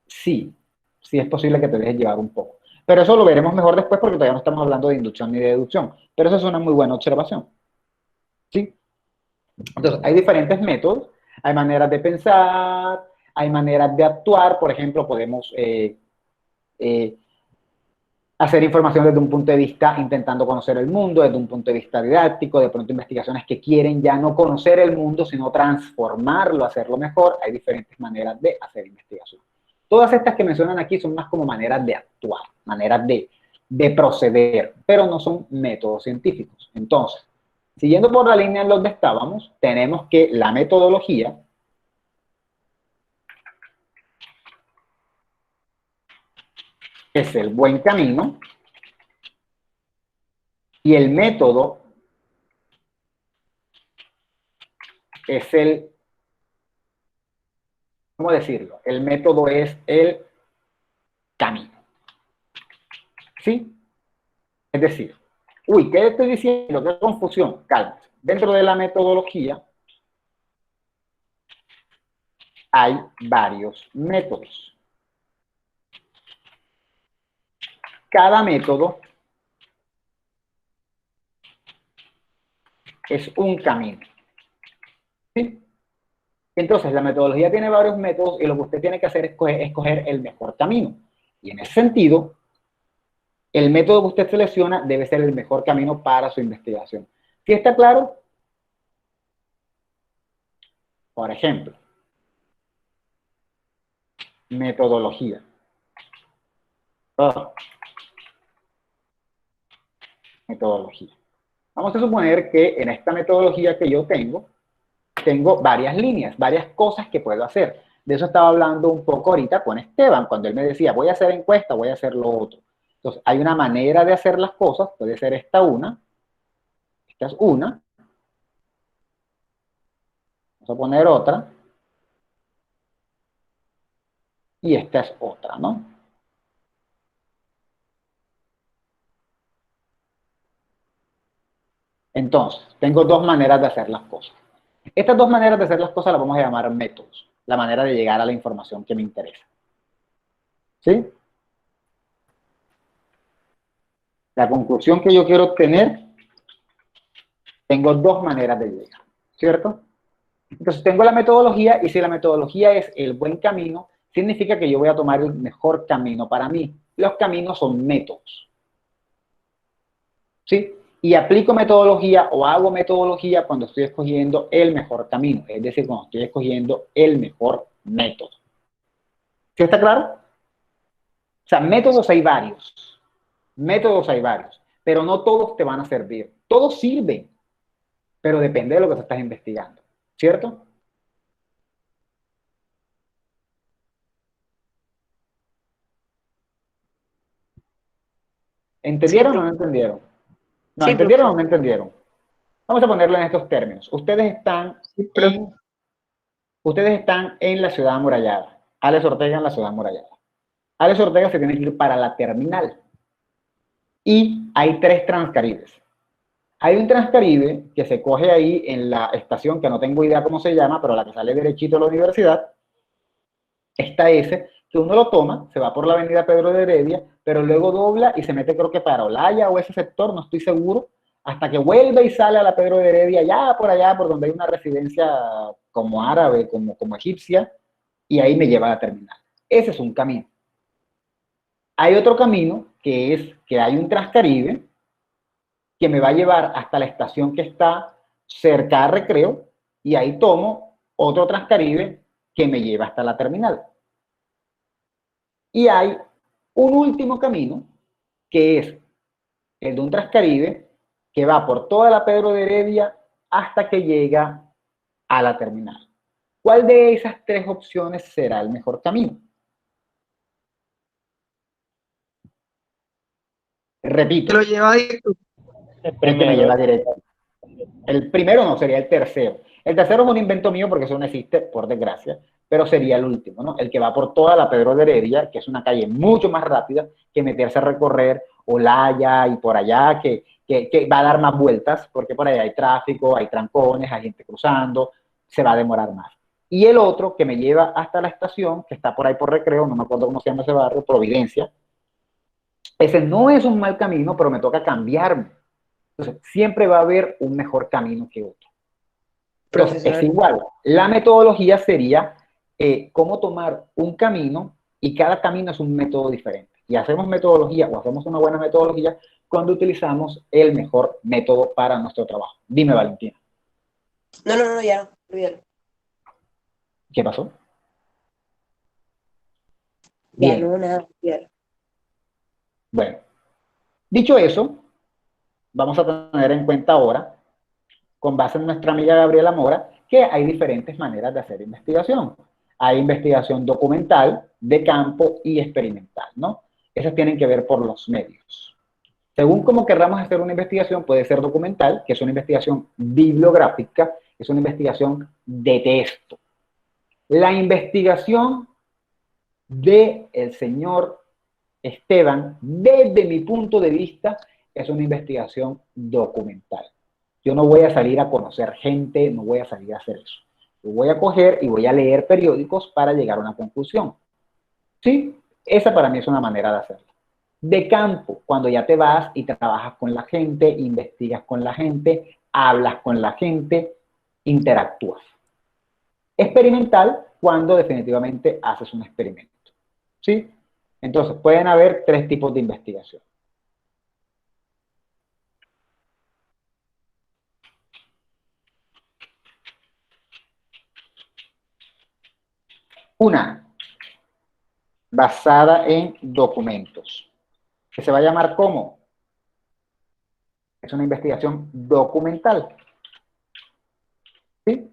sí es posible que te dejes llevar un poco. Pero eso lo veremos mejor después porque todavía no estamos hablando de inducción ni de deducción. Pero eso es una muy buena observación, ¿sí? Entonces, hay diferentes métodos, hay maneras de pensar, hay maneras de actuar. Por ejemplo, podemos hacer información desde un punto de vista intentando conocer el mundo, desde un punto de vista didáctico, de pronto investigaciones que quieren ya no conocer el mundo, sino transformarlo, hacerlo mejor. Hay diferentes maneras de hacer investigación. Todas estas que mencionan aquí son más como maneras de actuar, maneras de proceder, pero no son métodos científicos. Entonces, siguiendo por la línea en donde estábamos, tenemos que la metodología es el buen camino y el método es el, ¿cómo decirlo? El método es el camino. ¿Sí? Es decir, uy, ¿qué estoy diciendo? ¿Qué confusión? Cálmate. Dentro de la metodología hay varios métodos. Cada método es un camino. ¿Sí? Entonces, la metodología tiene varios métodos y lo que usted tiene que hacer es escoger el mejor camino. Y en ese sentido, el método que usted selecciona debe ser el mejor camino para su investigación. ¿Sí está claro? Por ejemplo, metodología. Metodología. Vamos a suponer que en esta metodología que yo tengo varias líneas, varias cosas que puedo hacer. De eso estaba hablando un poco ahorita con Esteban, cuando él me decía, voy a hacer encuesta, voy a hacer lo otro. Entonces, hay una manera de hacer las cosas, puede ser esta una, esta es una. Vamos a poner otra. Y esta es otra, ¿no? Entonces, tengo dos maneras de hacer las cosas. Estas dos maneras de hacer las cosas las vamos a llamar métodos, la manera de llegar a la información que me interesa. ¿Sí? La conclusión que yo quiero obtener, tengo dos maneras de llegar, ¿cierto? Entonces tengo la metodología y si la metodología es el buen camino, significa que yo voy a tomar el mejor camino para mí. Los caminos son métodos. ¿Sí? Y aplico metodología o hago metodología cuando estoy escogiendo el mejor camino, es decir, cuando estoy escogiendo el mejor método. ¿Sí está claro? O sea, métodos hay varios, pero no todos te van a servir. Todos sirven, pero depende de lo que tú estás investigando, ¿cierto? ¿Entendieron o no entendieron? No, Sí, ¿entendieron profe. o no entendieron? Vamos a ponerlo en estos términos. Ustedes están en la ciudad amurallada. Alex Ortega en la ciudad amurallada. Alex Ortega se tiene que ir para la terminal. Y hay 3 Transcaribes. Hay un Transcaribe que se coge ahí en la estación, que no tengo idea cómo se llama, pero la que sale derechito de la universidad. Está ese, que uno lo toma, se va por la avenida Pedro de Heredia, pero luego dobla y se mete, creo que para Olaya o ese sector, no estoy seguro, hasta que vuelve y sale a la Pedro de Heredia, allá por donde hay una residencia como árabe, como egipcia, y ahí me lleva a la terminal. Ese es un camino. Hay otro camino, que es que hay un Transcaribe, que me va a llevar hasta la estación que está cerca a Recreo, y ahí tomo otro Transcaribe que me lleva hasta la terminal. Y hay un último camino, que es el de un Transcaribe, que va por toda la Pedro de Heredia hasta que llega a la terminal. ¿Cuál de esas 3 opciones será el mejor camino? Repito. Lo lleva directo. El que me lleva directo. El primero no, sería el tercero. El tercero es un invento mío porque eso no existe, por desgracia, pero sería el último, ¿no? El que va por toda la Pedro de Heredia, que es una calle mucho más rápida que meterse a recorrer Olaya y por allá, que va a dar más vueltas, porque por allá hay tráfico, hay trancones, hay gente cruzando, se va a demorar más. Y el otro que me lleva hasta la estación, que está por ahí por Recreo, no me acuerdo cómo se llama ese barrio, Providencia. Ese no es un mal camino, pero me toca cambiarme. Entonces, siempre va a haber un mejor camino que otro. Entonces, es igual. La metodología sería cómo tomar un camino y cada camino es un método diferente. Y hacemos metodología o hacemos una buena metodología cuando utilizamos el mejor método para nuestro trabajo. Dime, Valentina. No, ya no, olvídalo. ¿Qué pasó? Ya Bien. no, nada, olvídalo. Bueno, dicho eso, vamos a tener en cuenta ahora, con base en nuestra amiga Gabriela Mora, que hay diferentes maneras de hacer investigación. Hay investigación documental, de campo y experimental, ¿no? Esas tienen que ver por los medios. Según cómo querramos hacer una investigación, puede ser documental, que es una investigación bibliográfica, es una investigación de texto. La investigación del señor Esteban, desde mi punto de vista, es una investigación documental. Yo no voy a salir a conocer gente, no voy a salir a hacer eso. Yo voy a coger y voy a leer periódicos para llegar a una conclusión. ¿Sí? Esa para mí es una manera de hacerlo. De campo, cuando ya te vas y trabajas con la gente, investigas con la gente, hablas con la gente, interactúas. Experimental, cuando definitivamente haces un experimento. ¿Sí? Entonces, pueden haber 3 tipos de investigación. Una, basada en documentos, que se va a llamar ¿cómo? Es una investigación documental. ¿Sí?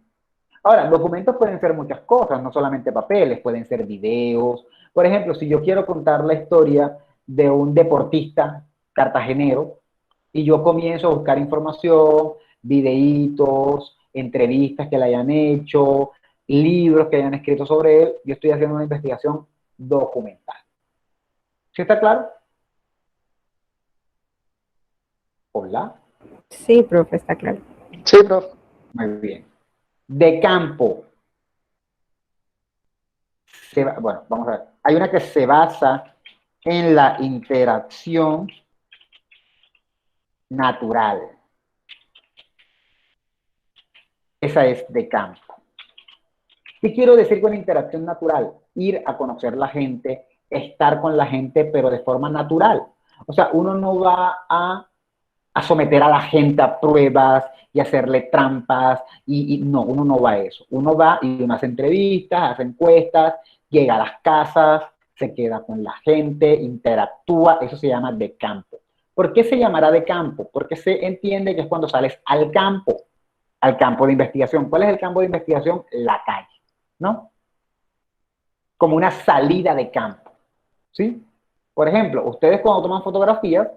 Ahora, documentos pueden ser muchas cosas, no solamente papeles, pueden ser videos. Por ejemplo, si yo quiero contar la historia de un deportista cartagenero y yo comienzo a buscar información, videitos, entrevistas que le hayan hecho, libros que hayan escrito sobre él, yo estoy haciendo una investigación documental. ¿Sí está claro? Hola. Sí, profe, está claro. Sí, profe. Muy bien. De campo. Bueno, vamos a ver. Hay una que se basa en la interacción natural. Esa es de campo. ¿Qué quiero decir con interacción natural? Ir a conocer la gente, estar con la gente, pero de forma natural. O sea, uno no va a someter a la gente a pruebas y hacerle trampas, y no, uno no va a eso. Uno va y uno hace entrevistas, hace encuestas, llega a las casas, se queda con la gente, interactúa, eso se llama de campo. ¿Por qué se llamará de campo? Porque se entiende que es cuando sales al campo de investigación. ¿Cuál es el campo de investigación? La calle, ¿no? Como una salida de campo, ¿sí? Por ejemplo, ustedes cuando toman fotografías,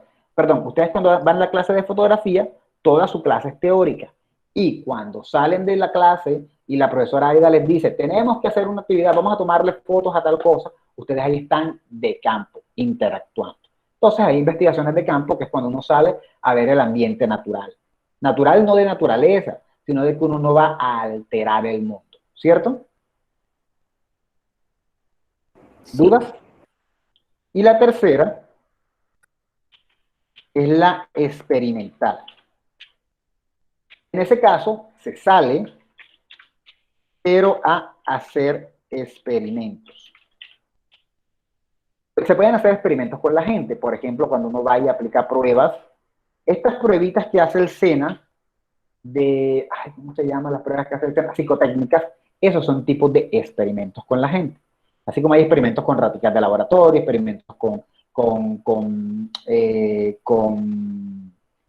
ustedes cuando van a la clase de fotografía, toda su clase es teórica. Y cuando salen de la clase y la profesora Aida les dice, tenemos que hacer una actividad, vamos a tomarle fotos a tal cosa, ustedes ahí están de campo, interactuando. Entonces hay investigaciones de campo, que es cuando uno sale a ver el ambiente natural. Natural no de naturaleza, sino de que uno no va a alterar el mundo, ¿cierto? ¿Dudas? Y la tercera es la experimental. En ese caso, se sale, pero a hacer experimentos. Se pueden hacer experimentos con la gente, por ejemplo, cuando uno va y aplica pruebas. Estas pruebitas que hace el SENA, ¿cómo se llaman las pruebas que hace el SENA? Psicotécnicas, esos son tipos de experimentos con la gente. Así como hay experimentos con raticas de laboratorio, experimentos con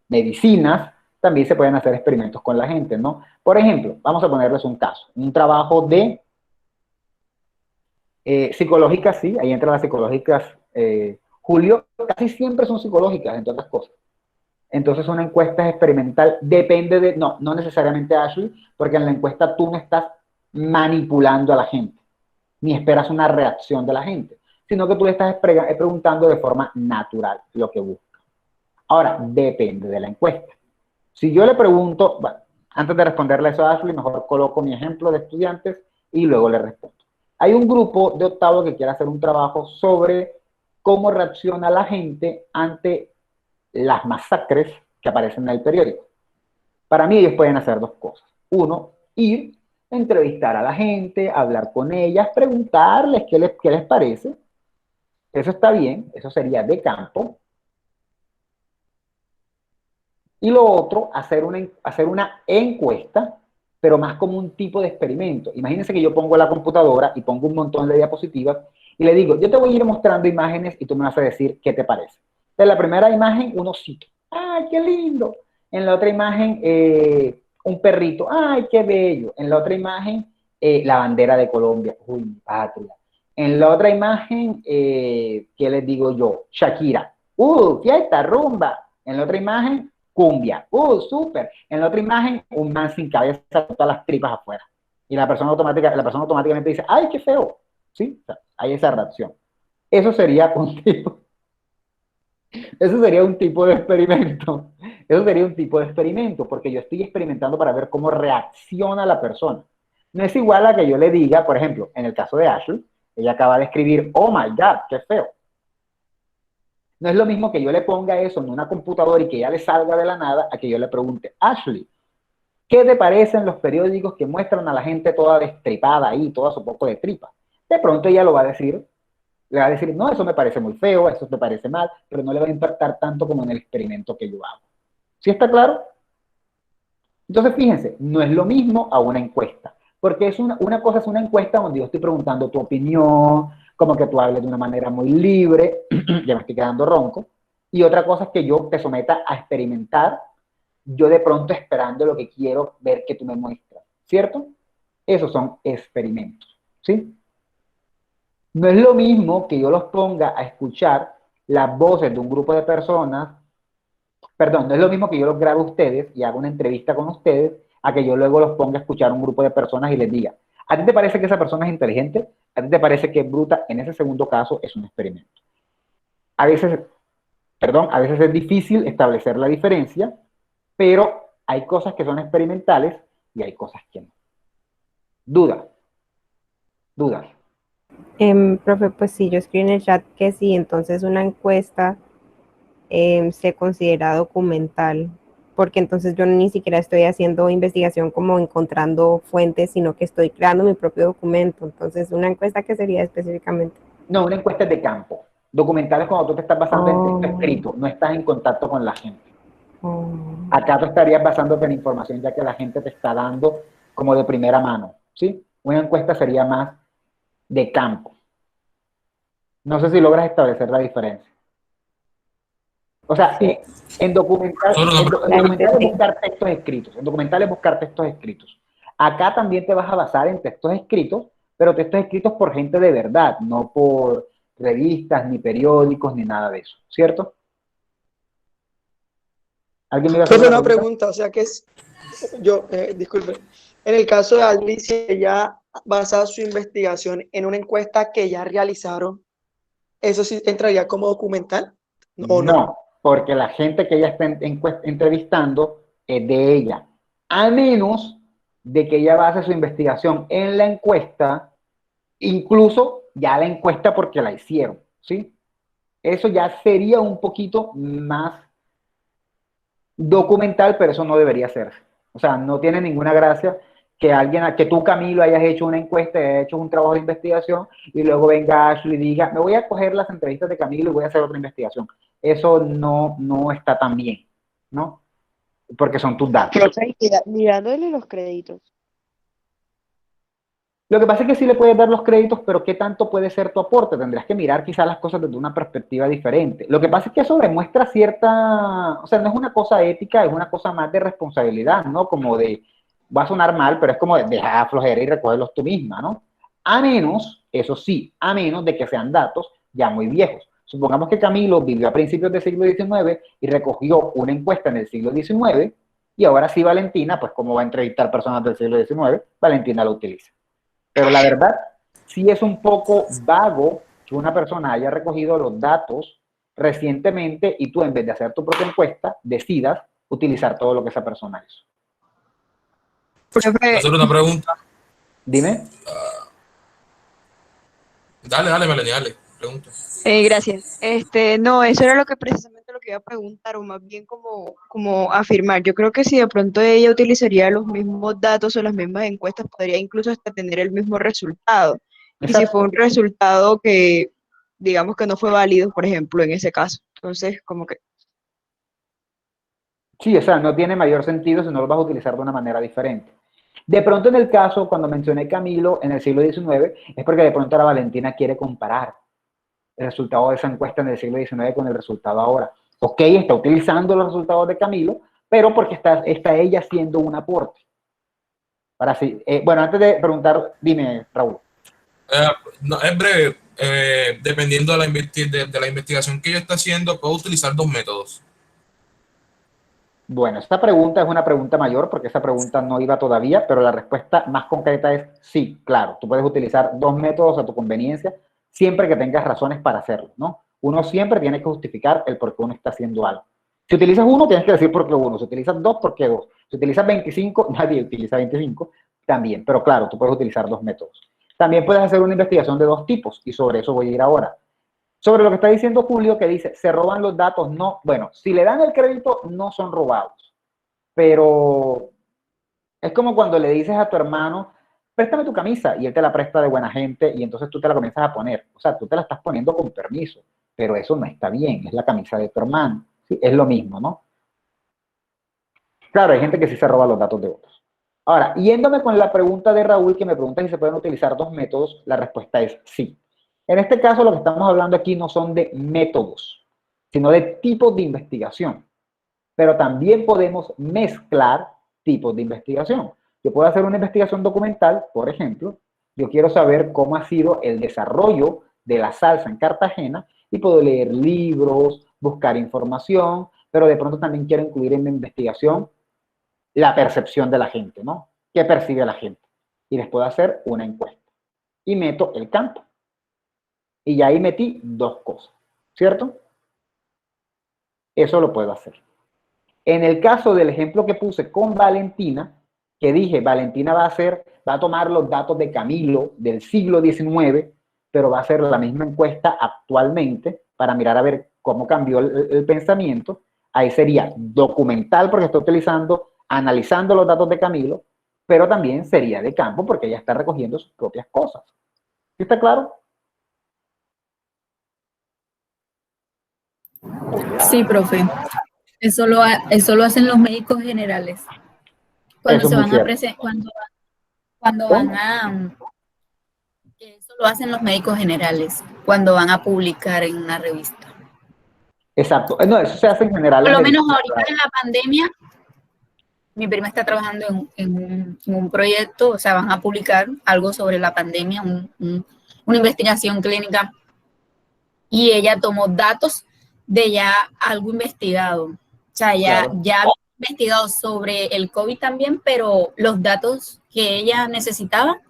medicinas, también se pueden hacer experimentos con la gente, ¿no? Por ejemplo, vamos a ponerles un caso, un trabajo de psicológicas, sí, ahí entran las psicológicas, Julio, casi siempre son psicológicas, entre otras cosas. Entonces una encuesta experimental depende de, no necesariamente Ashley, porque en la encuesta tú no estás manipulando a la gente, ni esperas una reacción de la gente, sino que tú le estás preguntando de forma natural lo que busca. Ahora, depende de la encuesta. Si yo le pregunto, bueno, antes de responderle eso a Ashley, mejor coloco mi ejemplo de estudiantes y luego le respondo. Hay un grupo de octavo que quiere hacer un trabajo sobre cómo reacciona la gente ante las masacres que aparecen en el periódico. Para mí ellos pueden hacer dos cosas. Uno, ir, entrevistar a la gente, hablar con ellas, preguntarles qué les parece. Eso está bien, eso sería de campo. Y lo otro, hacer una encuesta, pero más como un tipo de experimento. Imagínense que yo pongo la computadora y pongo un montón de diapositivas y le digo, yo te voy a ir mostrando imágenes y tú me vas a decir qué te parece. En la primera imagen, un osito. ¡Ay, qué lindo! En la otra imagen, un perrito. ¡Ay, qué bello! En la otra imagen, la bandera de Colombia. ¡Uy, mi patria! En la otra imagen, ¿qué les digo yo? Shakira. Fiesta, rumba. En la otra imagen, cumbia. Súper. En la otra imagen, un man sin cabeza, todas las tripas afuera. Y la persona automáticamente dice, ¡ay, qué feo! ¿Sí? O sea, hay esa reacción. Eso sería un tipo de experimento. Eso sería un tipo de experimento, porque yo estoy experimentando para ver cómo reacciona la persona. No es igual a que yo le diga, por ejemplo, en el caso de Ashley, ella acaba de escribir, oh my God, qué feo. No es lo mismo que yo le ponga eso en una computadora y que ya le salga de la nada, a que yo le pregunte, Ashley, ¿qué te parecen los periódicos que muestran a la gente toda destripada ahí, toda su poco de tripa? De pronto ella lo va a decir, le va a decir, no, eso me parece muy feo, eso me parece mal, pero no le va a impactar tanto como en el experimento que yo hago. ¿Sí está claro? Entonces, fíjense, no es lo mismo a una encuesta, porque es una cosa es una encuesta donde yo estoy preguntando tu opinión, como que tú hables de una manera muy libre, ya me estoy quedando ronco, y otra cosa es que yo te someta a experimentar, yo de pronto esperando lo que quiero ver que tú me muestras, ¿cierto? Esos son experimentos, ¿sí? No es lo mismo que yo los ponga a escuchar las voces de un grupo de personas, perdón, no es lo mismo que yo los grabe a ustedes y haga una entrevista con ustedes, a que yo luego los ponga a escuchar a un grupo de personas y les diga, ¿a ti te parece que esa persona es inteligente? ¿A ti te parece que es bruta? En ese segundo caso es un experimento. A veces es difícil establecer la diferencia, pero hay cosas que son experimentales y hay cosas que no. Dudas. Profe, pues sí, yo escribí en el chat que sí, entonces una encuesta se considera documental, porque entonces yo ni siquiera estoy haciendo investigación como encontrando fuentes, sino que estoy creando mi propio documento. Entonces, ¿una encuesta qué sería específicamente? No, una encuesta es de campo. Documental es cuando tú te estás basando en texto escrito, no estás en contacto con la gente. Acá tú estarías basándote en información ya que la gente te está dando como de primera mano, ¿sí? Una encuesta sería más de campo. No sé si logras establecer la diferencia. O sea, sí. En documental es buscar textos escritos. En documental es buscar textos escritos. Acá también te vas a basar en textos escritos, pero textos escritos por gente de verdad, no por revistas, ni periódicos, ni nada de eso, ¿cierto? ¿Alguien me iba a hacer una pregunta? O sea, que es... Yo, disculpe. En el caso de Alicia, ella basa su investigación en una encuesta que ya realizaron. ¿Eso sí entraría como documental o no? No, porque la gente que ella está entrevistando es de ella. A menos de que ella base su investigación en la encuesta, incluso ya la encuesta porque la hicieron, ¿sí? Eso ya sería un poquito más documental, pero eso no debería hacerse. O sea, no tiene ninguna gracia que alguien, que tú, Camilo, hayas hecho una encuesta, hayas hecho un trabajo de investigación y luego venga Ashley y diga, me voy a coger las entrevistas de Camilo y voy a hacer otra investigación. Eso no está tan bien, ¿no? Porque son tus datos. Profe, mirándole los créditos. Lo que pasa es que sí le puedes dar los créditos, pero ¿qué tanto puede ser tu aporte? Tendrás que mirar quizás las cosas desde una perspectiva diferente. Lo que pasa es que eso demuestra cierta, o sea, no es una cosa ética, es una cosa más de responsabilidad, ¿no? Como de, va a sonar mal, pero es como de dejar flojera y recogerlos tú misma, ¿no? A menos, eso sí, a menos de que sean datos ya muy viejos. Supongamos que Camilo vivió a principios del siglo XIX y recogió una encuesta en el siglo XIX y ahora sí Valentina, pues como va a entrevistar personas del siglo XIX, Valentina lo utiliza. Pero la verdad, sí es un poco vago que una persona haya recogido los datos recientemente y tú, en vez de hacer tu propia encuesta, decidas utilizar todo lo que esa persona hizo. ¿Puedo hacer una pregunta? Dime. Dale, Melanie, dale, pregunta. Gracias. No, eso era precisamente lo que iba a preguntar, o más bien como afirmar. Yo creo que si de pronto ella utilizaría los mismos datos o las mismas encuestas, podría incluso hasta tener el mismo resultado. Y si fue un resultado que, digamos que no fue válido, por ejemplo, en ese caso. Entonces, como que... Sí, o sea, no tiene mayor sentido si no lo vas a utilizar de una manera diferente. De pronto en el caso, cuando mencioné Camilo en el siglo XIX, es porque de pronto la Valentina quiere comparar el resultado de esa encuesta en el siglo XIX con el resultado ahora. Ok, está utilizando los resultados de Camilo, pero porque está ella haciendo un aporte. Para sí, bueno, antes de preguntar, dime, Raúl. No, es breve. Dependiendo de la investigación que ella está haciendo, puedo utilizar dos métodos. Bueno, esta pregunta es una pregunta mayor porque esa pregunta no iba todavía, pero la respuesta más concreta es sí, claro. Tú puedes utilizar dos métodos a tu conveniencia siempre que tengas razones para hacerlo, ¿no? Uno siempre tiene que justificar el por qué uno está haciendo algo. Si utilizas uno, tienes que decir por qué uno. Si utilizas dos, ¿por qué dos? Si utilizas 25, nadie utiliza 25, también. Pero claro, tú puedes utilizar dos métodos. También puedes hacer una investigación de dos tipos y sobre eso voy a ir ahora. Sobre lo que está diciendo Julio, que dice, se roban los datos, no. Bueno, si le dan el crédito, no son robados. Pero es como cuando le dices a tu hermano, préstame tu camisa, y él te la presta de buena gente, y entonces tú te la comienzas a poner. O sea, tú te la estás poniendo con permiso, pero eso no está bien, es la camisa de tu hermano. ¿Sí? Es lo mismo, ¿no? Claro, hay gente que sí se roba los datos de otros. Ahora, yéndome con la pregunta de Raúl, que me pregunta si se pueden utilizar dos métodos, la respuesta es sí. En este caso, lo que estamos hablando aquí no son de métodos, sino de tipos de investigación. Pero también podemos mezclar tipos de investigación. Yo puedo hacer una investigación documental, por ejemplo, yo quiero saber cómo ha sido el desarrollo de la salsa en Cartagena y puedo leer libros, buscar información, pero de pronto también quiero incluir en mi investigación la percepción de la gente, ¿no? ¿Qué percibe la gente? Y les puedo hacer una encuesta. Y meto el campo. Y ya ahí metí dos cosas, ¿cierto? Eso lo puedo hacer. En el caso del ejemplo que puse con Valentina, que dije, Valentina va a tomar los datos de Camilo del siglo XIX, pero va a hacer la misma encuesta actualmente para mirar a ver cómo cambió el pensamiento. Ahí sería documental porque está analizando los datos de Camilo, pero también sería de campo porque ella está recogiendo sus propias cosas. ¿Sí está claro? Sí, profe. Eso lo hacen los médicos generales. Cuando se van a presentar, cuando van a... Eso lo hacen los médicos generales, cuando van a publicar en una revista. Exacto. No, eso se hace en general. Por lo menos ahorita en la pandemia, mi prima está trabajando en un proyecto, o sea, van a publicar algo sobre la pandemia, una investigación clínica, y ella tomó datos de ya algo investigado. O sea, ya había investigado sobre el COVID también, pero los datos que ella necesitaba,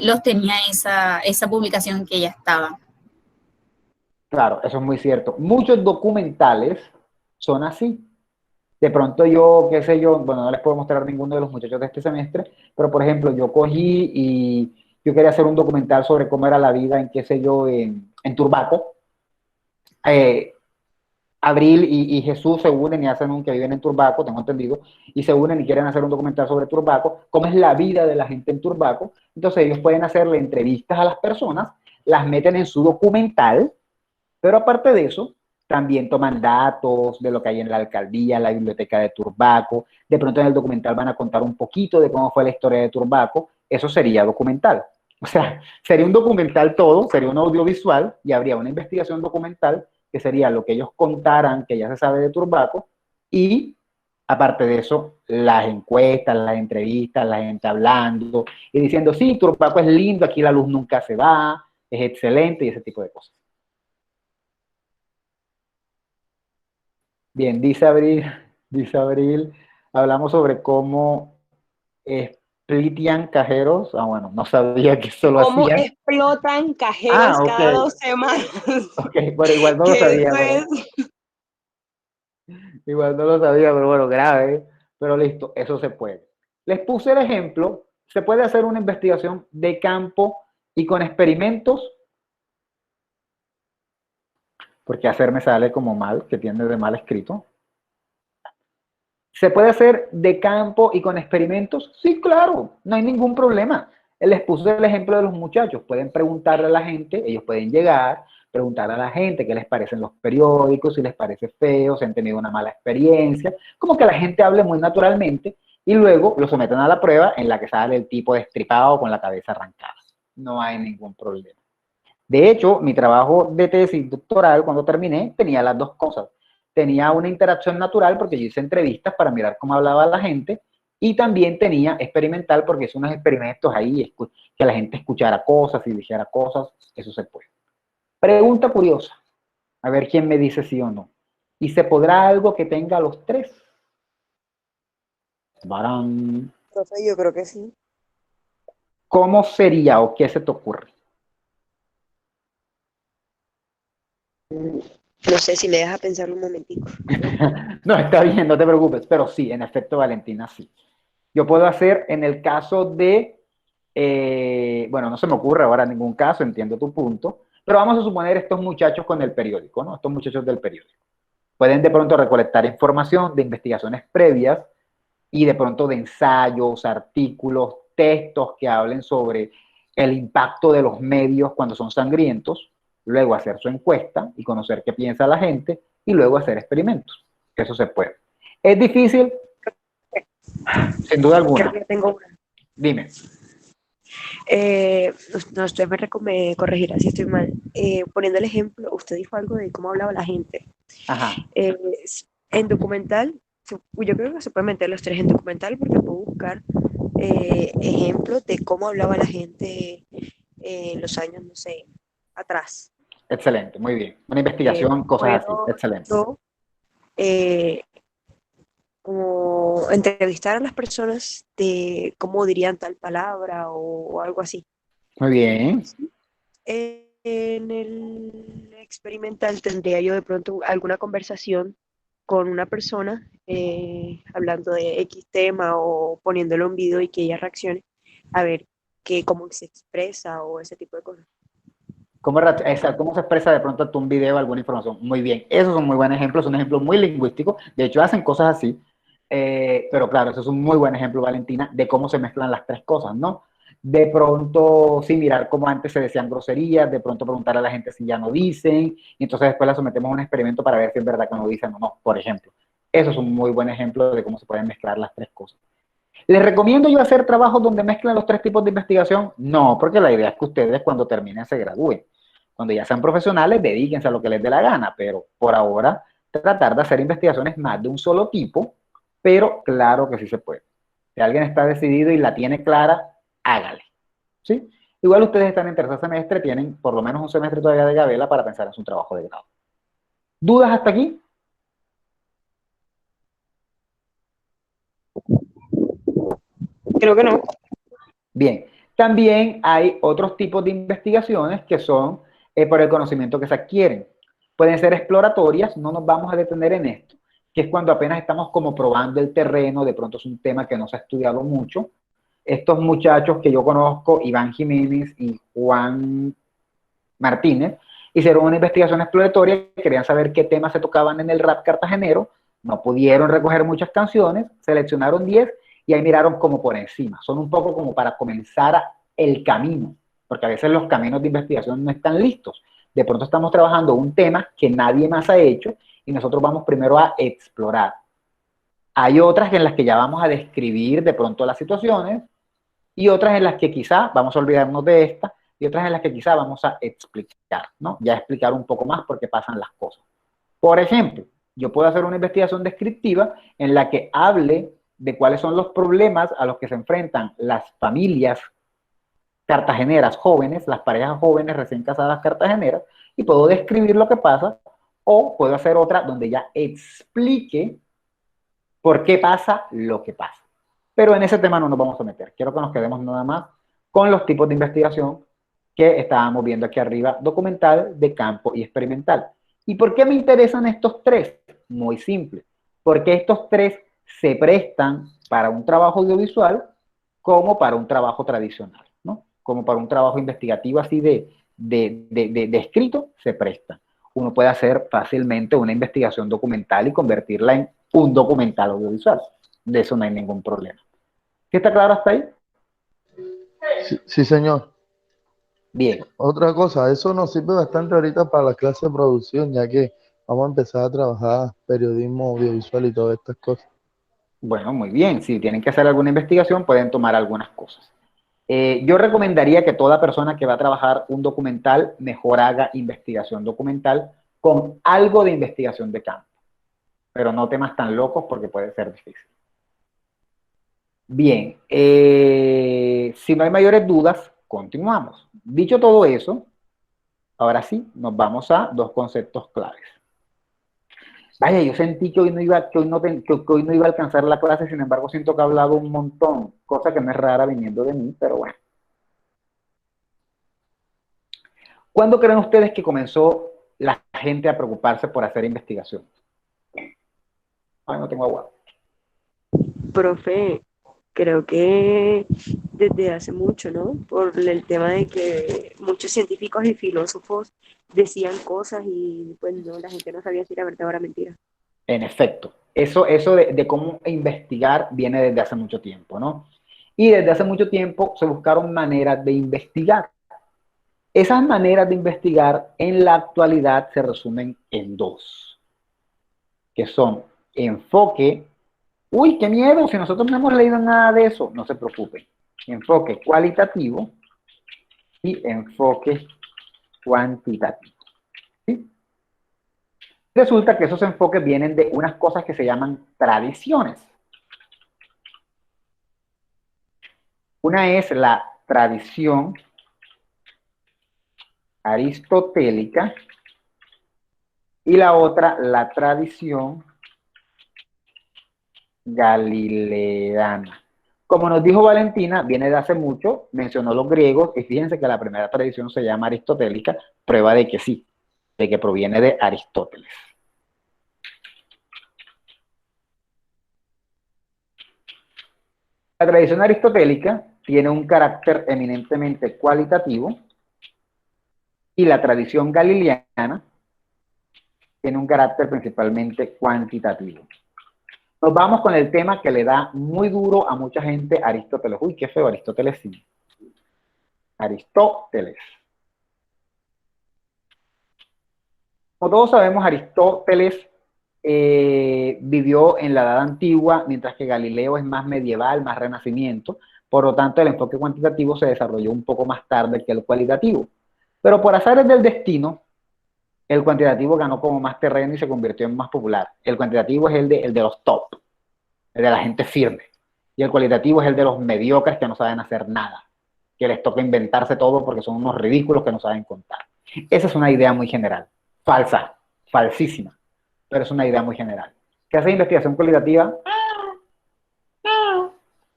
los tenía esa publicación que ella estaba. Claro, eso es muy cierto. Muchos documentales son así. De pronto yo, qué sé yo, bueno, no les puedo mostrar a ninguno de los muchachos de este semestre, pero por ejemplo, yo cogí y yo quería hacer un documental sobre cómo era la vida en, qué sé yo, en Turbaco. Abril y Jesús se unen y hacen un que viven en Turbaco, tengo entendido, y se unen y quieren hacer un documental sobre Turbaco, cómo es la vida de la gente en Turbaco. Entonces ellos pueden hacerle entrevistas a las personas, las meten en su documental, pero aparte de eso, también toman datos de lo que hay en la alcaldía, la biblioteca de Turbaco. De pronto en el documental van a contar un poquito de cómo fue la historia de Turbaco. Eso sería documental. O sea, sería un documental todo, sería un audiovisual y habría una investigación documental que sería lo que ellos contaran que ya se sabe de Turbaco y aparte de eso, las encuestas, las entrevistas, la gente hablando y diciendo, sí, Turbaco es lindo, aquí la luz nunca se va, es excelente y ese tipo de cosas. Bien, dice Abril, hablamos sobre cómo splitean cajeros. Ah, bueno, no sabía que eso lo ¿Cómo hacían. explotan cajeros Ah, ok. cada 2 semanas? Ok, bueno, igual no lo Que sabía, eso pero, es... igual no lo sabía, pero bueno, grave. Pero listo, eso se puede. Les puse el ejemplo, se puede hacer una investigación de campo y con experimentos, porque hacer me sale como mal, que tiene de mal escrito. ¿Se puede hacer de campo y con experimentos? Sí, claro, no hay ningún problema. Les puse el ejemplo de los muchachos. Pueden preguntarle a la gente, ellos pueden llegar, preguntar a la gente qué les parecen los periódicos, si les parece feo, si han tenido una mala experiencia, como que la gente hable muy naturalmente y luego lo someten a la prueba en la que sale el tipo destripado con la cabeza arrancada. No hay ningún problema. De hecho, mi trabajo de tesis doctoral, cuando terminé, tenía las dos cosas. Tenía una interacción natural porque yo hice entrevistas para mirar cómo hablaba la gente y también tenía experimental porque hice unos experimentos ahí, que la gente escuchara cosas y dijera cosas, eso se puede. Pregunta curiosa, a ver quién me dice sí o no. ¿Y se podrá algo que tenga los tres? Barán. Profe, yo creo que sí. ¿Cómo sería o qué se te ocurre? No sé si me deja pensar un momentico. No, está bien, no te preocupes, pero sí, en efecto, Valentina, sí. Yo puedo hacer en el caso de, bueno, no se me ocurre ahora ningún caso, entiendo tu punto, pero vamos a suponer estos muchachos con el periódico, ¿no? Estos muchachos del periódico. Pueden de pronto recolectar información de investigaciones previas y de pronto de ensayos, artículos, textos que hablen sobre el impacto de los medios cuando son sangrientos, luego hacer su encuesta y conocer qué piensa la gente y luego hacer experimentos. Eso se puede. ¿Es difícil? Sin duda alguna. Creo que tengo una. Dime. No, usted me corregirá si estoy mal. Poniendo el ejemplo, usted dijo algo de cómo hablaba la gente. Ajá. En documental, yo creo que se puede meter los tres en documental porque puedo buscar ejemplos de cómo hablaba la gente en los años, no sé, atrás. Excelente, muy bien. Una investigación, cosas así. Puedo Excelente. yo, como entrevistar a las personas de cómo dirían tal palabra o algo así. Muy bien. En el experimental tendría yo de pronto alguna conversación con una persona hablando de X tema o poniéndolo en video y que ella reaccione a ver cómo se expresa o ese tipo de cosas. ¿Cómo se expresa de pronto en un video alguna información? Muy bien. Esos son muy buenos ejemplos, un ejemplo muy lingüístico. De hecho, hacen cosas así. Pero claro, eso es un muy buen ejemplo, Valentina, de cómo se mezclan las tres cosas, ¿no? De pronto, sí, mirar cómo antes se decían groserías, de pronto preguntar a la gente si ya no dicen, y entonces después la sometemos a un experimento para ver si es verdad que no dicen o no, por ejemplo. Eso es un muy buen ejemplo de cómo se pueden mezclar las tres cosas. ¿Les recomiendo yo hacer trabajos donde mezclan los tres tipos de investigación? No, porque la idea es que ustedes cuando terminen se gradúen. Cuando ya sean profesionales, dedíquense a lo que les dé la gana, pero por ahora tratar de hacer investigaciones más de un solo tipo, pero claro que sí se puede. Si alguien está decidido y la tiene clara, hágale. ¿Sí? Igual ustedes están en tercer semestre, tienen por lo menos un semestre todavía de gabela para pensar en su trabajo de grado. ¿Dudas hasta aquí? Creo que no. Bien, también hay otros tipos de investigaciones que son por el conocimiento que se adquieren. Pueden ser exploratorias, no nos vamos a detener en esto, que es cuando apenas estamos como probando el terreno, de pronto es un tema que no se ha estudiado mucho. Estos muchachos que yo conozco, Iván Jiménez y Juan Martínez, hicieron una investigación exploratoria, querían saber qué temas se tocaban en el rap cartagenero, no pudieron recoger muchas canciones, seleccionaron 10 y ahí miraron como por encima. Son un poco como para comenzar el camino, porque a veces los caminos de investigación no están listos. De pronto estamos trabajando un tema que nadie más ha hecho y nosotros vamos primero a explorar. Hay otras en las que ya vamos a describir de pronto las situaciones y otras en las que quizá vamos a olvidarnos de esta y otras en las que quizá vamos a explicar, ¿no? Ya explicar un poco más por qué pasan las cosas. Por ejemplo, yo puedo hacer una investigación descriptiva en la que hable de cuáles son los problemas a los que se enfrentan las familias cartageneras jóvenes, las parejas jóvenes recién casadas cartageneras, y puedo describir lo que pasa, o puedo hacer otra donde ya explique por qué pasa lo que pasa. Pero en ese tema no nos vamos a meter. Quiero que nos quedemos nada más con los tipos de investigación que estábamos viendo aquí arriba, documental, de campo y experimental. ¿Y por qué me interesan estos tres? Muy simple. Porque estos tres se prestan para un trabajo audiovisual como para un trabajo tradicional, ¿no? Como para un trabajo investigativo así de escrito, se presta. Uno puede hacer fácilmente una investigación documental y convertirla en un documental audiovisual. De eso no hay ningún problema. ¿Sí está claro hasta ahí? Sí, sí, señor. Bien. Otra cosa, eso nos sirve bastante ahorita para la clase de producción, ya que vamos a empezar a trabajar periodismo audiovisual y todas estas cosas. Bueno, muy bien. Si tienen que hacer alguna investigación, pueden tomar algunas cosas. Yo recomendaría que toda persona que va a trabajar un documental, mejor haga investigación documental con algo de investigación de campo. Pero no temas tan locos porque puede ser difícil. Bien, si no hay mayores dudas, continuamos. Dicho todo eso, ahora sí, nos vamos a dos conceptos claves. Vaya, yo sentí que hoy no iba a alcanzar la clase, sin embargo siento que he hablado un montón, cosa que no es rara viniendo de mí, pero bueno. ¿Cuándo creen ustedes que comenzó la gente a preocuparse por hacer investigación? Ay, no tengo agua. Profe, creo que desde hace mucho, ¿no? Por el tema de que muchos científicos y filósofos decían cosas y pues no, la gente no sabía si era verdad o era mentira. En efecto, eso de cómo investigar viene desde hace mucho tiempo, ¿no? Y desde hace mucho tiempo se buscaron maneras de investigar. Esas maneras de investigar en la actualidad se resumen en dos, que son enfoque. Uy, qué miedo, si nosotros no hemos leído nada de eso, no se preocupen. Enfoque cualitativo y enfoque cuantitativo. ¿Sí? Resulta que esos enfoques vienen de unas cosas que se llaman tradiciones. Una es la tradición aristotélica y la otra la tradición galileana. Como nos dijo Valentina, viene de hace mucho, mencionó los griegos, y fíjense que la primera tradición se llama aristotélica, prueba de que sí, de que proviene de Aristóteles. La tradición aristotélica tiene un carácter eminentemente cualitativo y la tradición galileana tiene un carácter principalmente cuantitativo. Nos vamos con el tema que le da muy duro a mucha gente, Aristóteles. Uy, qué feo, Aristóteles sí. Aristóteles. Como todos sabemos, Aristóteles vivió en la Edad Antigua, mientras que Galileo es más medieval, más renacimiento. Por lo tanto, el enfoque cuantitativo se desarrolló un poco más tarde que el cualitativo. Pero por azares del destino, el cuantitativo ganó como más terreno y se convirtió en más popular. El cuantitativo es el de los top, el de la gente firme. Y el cualitativo es el de los mediocres que no saben hacer nada, que les toca inventarse todo porque son unos ridículos que no saben contar. Esa es una idea muy general, falsa, falsísima, pero es una idea muy general. ¿Qué hace investigación cualitativa?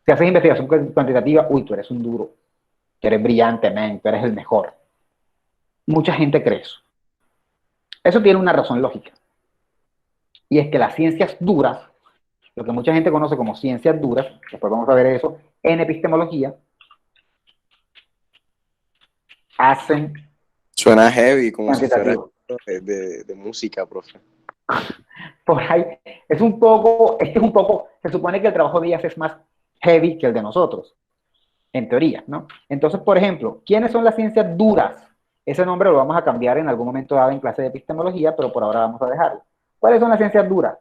Si haces investigación cuantitativa, uy, tú eres un duro, tú eres brillante, man, tú eres el mejor. Mucha gente cree eso. Eso tiene una razón lógica. Y es que las ciencias duras, lo que mucha gente conoce como ciencias duras, después vamos a ver eso, en epistemología, hacen Suena heavy, como si fuera cuantitativo. de música, profe. Por ahí, es un poco, se supone que el trabajo de ellas es más heavy que el de nosotros, en teoría, ¿no? Entonces, por ejemplo, ¿quiénes son las ciencias duras? Ese nombre lo vamos a cambiar en algún momento dado en clase de epistemología, pero por ahora vamos a dejarlo. ¿Cuáles son las ciencias duras?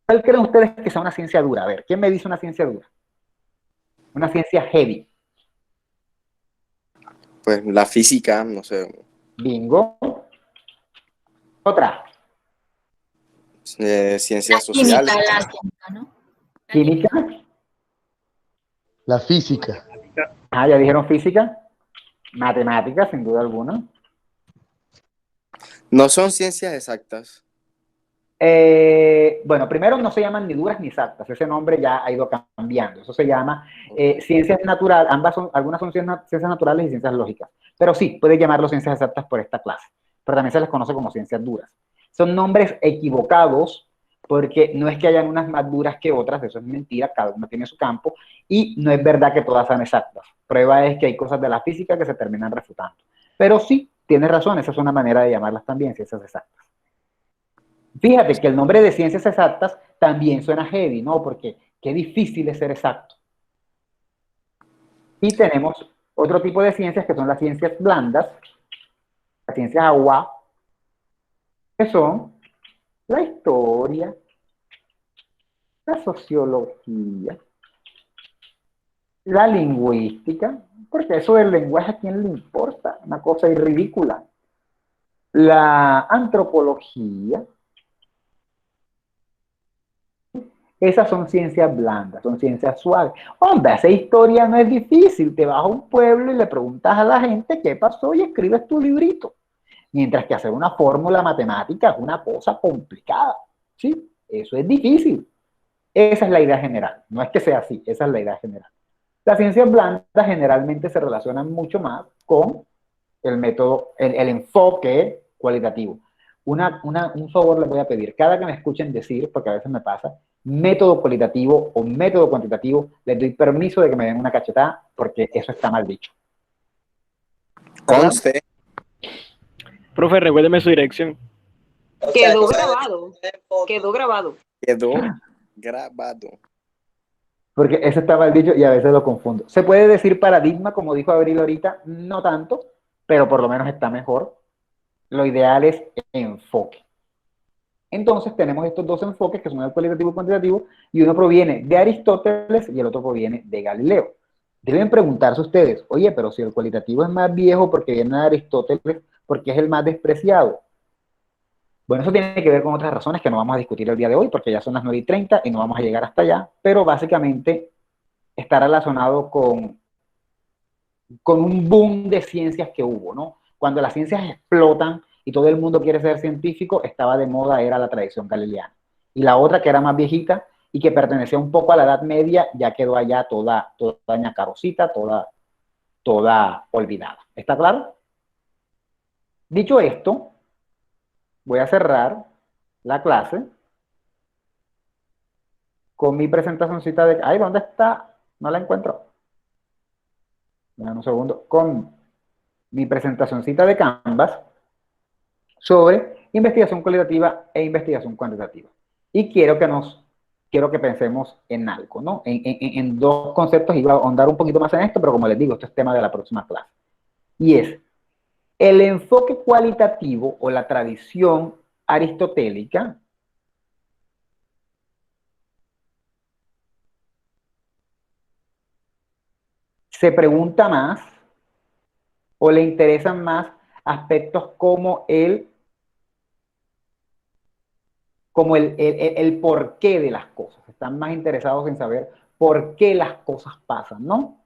¿Cuál creen ustedes que sea una ciencia dura? A ver, ¿quién me dice una ciencia dura? Una ciencia heavy. Pues la física, no sé, Bingo. Otra. Ciencias Química, sociales. la química, ¿no? Química. La física. Ah, ya dijeron física. Matemáticas, sin duda alguna. No son ciencias exactas. Bueno, primero no se llaman ni duras ni exactas, ese nombre ya ha ido cambiando, eso se llama ciencias naturales, algunas son ciencias naturales y ciencias lógicas, pero sí, puede llamarlo ciencias exactas por esta clase, pero también se les conoce como ciencias duras. Son nombres equivocados porque no es que hayan unas más duras que otras, eso es mentira, cada uno tiene su campo, y no es verdad que todas sean exactas. Prueba es que hay cosas de la física que se terminan refutando, pero sí, tienes razón, esa es una manera de llamarlas también, ciencias exactas. Fíjate que el nombre de ciencias exactas también suena heavy, ¿no? Porque qué difícil es ser exacto. Y tenemos otro tipo de ciencias que son las ciencias blandas, las ciencias agua, que son la historia, la sociología, la lingüística, porque eso del lenguaje a quién le importa, una cosa ridícula. La antropología. Esas son ciencias blandas, son ciencias suaves. Hombre, hacer historia no es difícil. Te vas a un pueblo y le preguntas a la gente qué pasó y escribes tu librito. Mientras que hacer una fórmula matemática es una cosa complicada. ¿Sí? Eso es difícil. Esa es la idea general. No es que sea así, esa es la idea general. Las ciencias blandas generalmente se relacionan mucho más con el método, el enfoque cualitativo. Un favor les voy a pedir. Cada que me escuchen decir, porque a veces me pasa, método cualitativo o método cuantitativo, les doy permiso de que me den una cachetada porque eso está mal dicho. Conste. Profe, recuérdeme su dirección. Quedó grabado. Quedó grabado. Quedó grabado. Porque eso está mal dicho y a veces lo confundo. ¿Se puede decir paradigma, como dijo Abril ahorita? No tanto, pero por lo menos está mejor. Lo ideal es enfoque. Entonces tenemos estos dos enfoques que son el cualitativo y cuantitativo, y uno proviene de Aristóteles y el otro proviene de Galileo. Deben preguntarse ustedes, oye, pero si el cualitativo es más viejo porque viene de Aristóteles, ¿por qué es el más despreciado? Bueno, eso tiene que ver con otras razones que no vamos a discutir el día de hoy, porque ya son las 9:30 y no vamos a llegar hasta allá, pero básicamente está relacionado con un boom de ciencias que hubo, ¿no? Cuando las ciencias explotan y todo el mundo quiere ser científico, estaba de moda, era la tradición galileana. Y la otra, que era más viejita y que pertenecía un poco a la Edad Media, ya quedó allá toda ñacarosita, toda olvidada. ¿Está claro? Dicho esto, voy a cerrar la clase con mi presentacioncita de... Ay, ¿dónde está? No la encuentro. Dame un segundo. Con mi presentacioncita de Canvas sobre investigación cualitativa e investigación cuantitativa. Y quiero que pensemos en algo, ¿no? En dos conceptos, iba a ahondar un poquito más en esto, pero como les digo, esto es tema de la próxima clase. Y es el enfoque cualitativo o la tradición aristotélica se pregunta más o le interesan más aspectos como el porqué de las cosas. Están más interesados en saber por qué las cosas pasan, ¿no?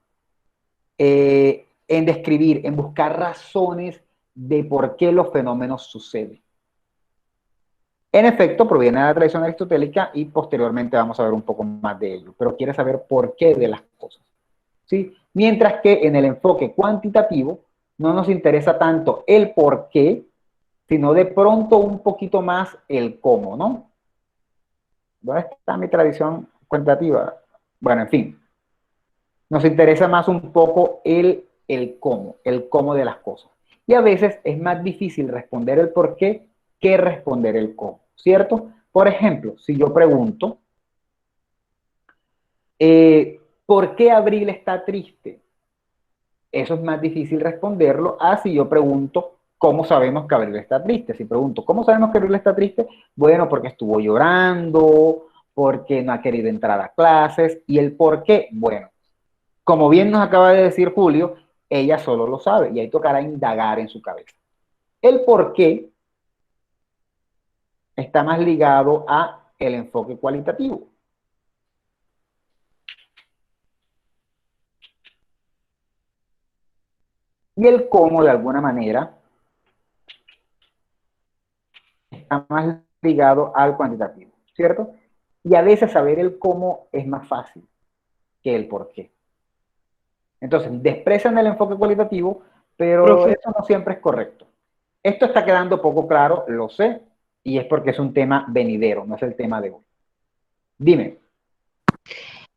En describir, en buscar razones de por qué los fenómenos suceden. En efecto, proviene de la tradición aristotélica y posteriormente vamos a ver un poco más de ello, pero quiere saber por qué de las cosas, ¿sí? Mientras que en el enfoque cuantitativo no nos interesa tanto el por qué, sino de pronto un poquito más el cómo, ¿no? ¿Dónde está mi tradición cuantitativa? Bueno, en fin, nos interesa más un poco el cómo de las cosas. Y a veces es más difícil responder el por qué que responder el cómo, ¿cierto? Por ejemplo, si yo pregunto, ¿por qué Abril está triste? Eso es más difícil responderlo a si yo pregunto, ¿cómo sabemos que Abril está triste? Si pregunto, ¿cómo sabemos que Abril está triste? Bueno, porque estuvo llorando, porque no ha querido entrar a clases, y el por qué, bueno, como bien nos acaba de decir Julio, ella solo lo sabe, y ahí tocará indagar en su cabeza. El por qué está más ligado a el enfoque cualitativo. Y el cómo, de alguna manera, está más ligado al cuantitativo, ¿cierto? Y a veces saber el cómo es más fácil que el por qué. Entonces, desprecian el enfoque cualitativo, pero Profe. eso no siempre es correcto. Esto está quedando poco claro, lo sé, y es porque es un tema venidero, no es el tema de hoy. Dime.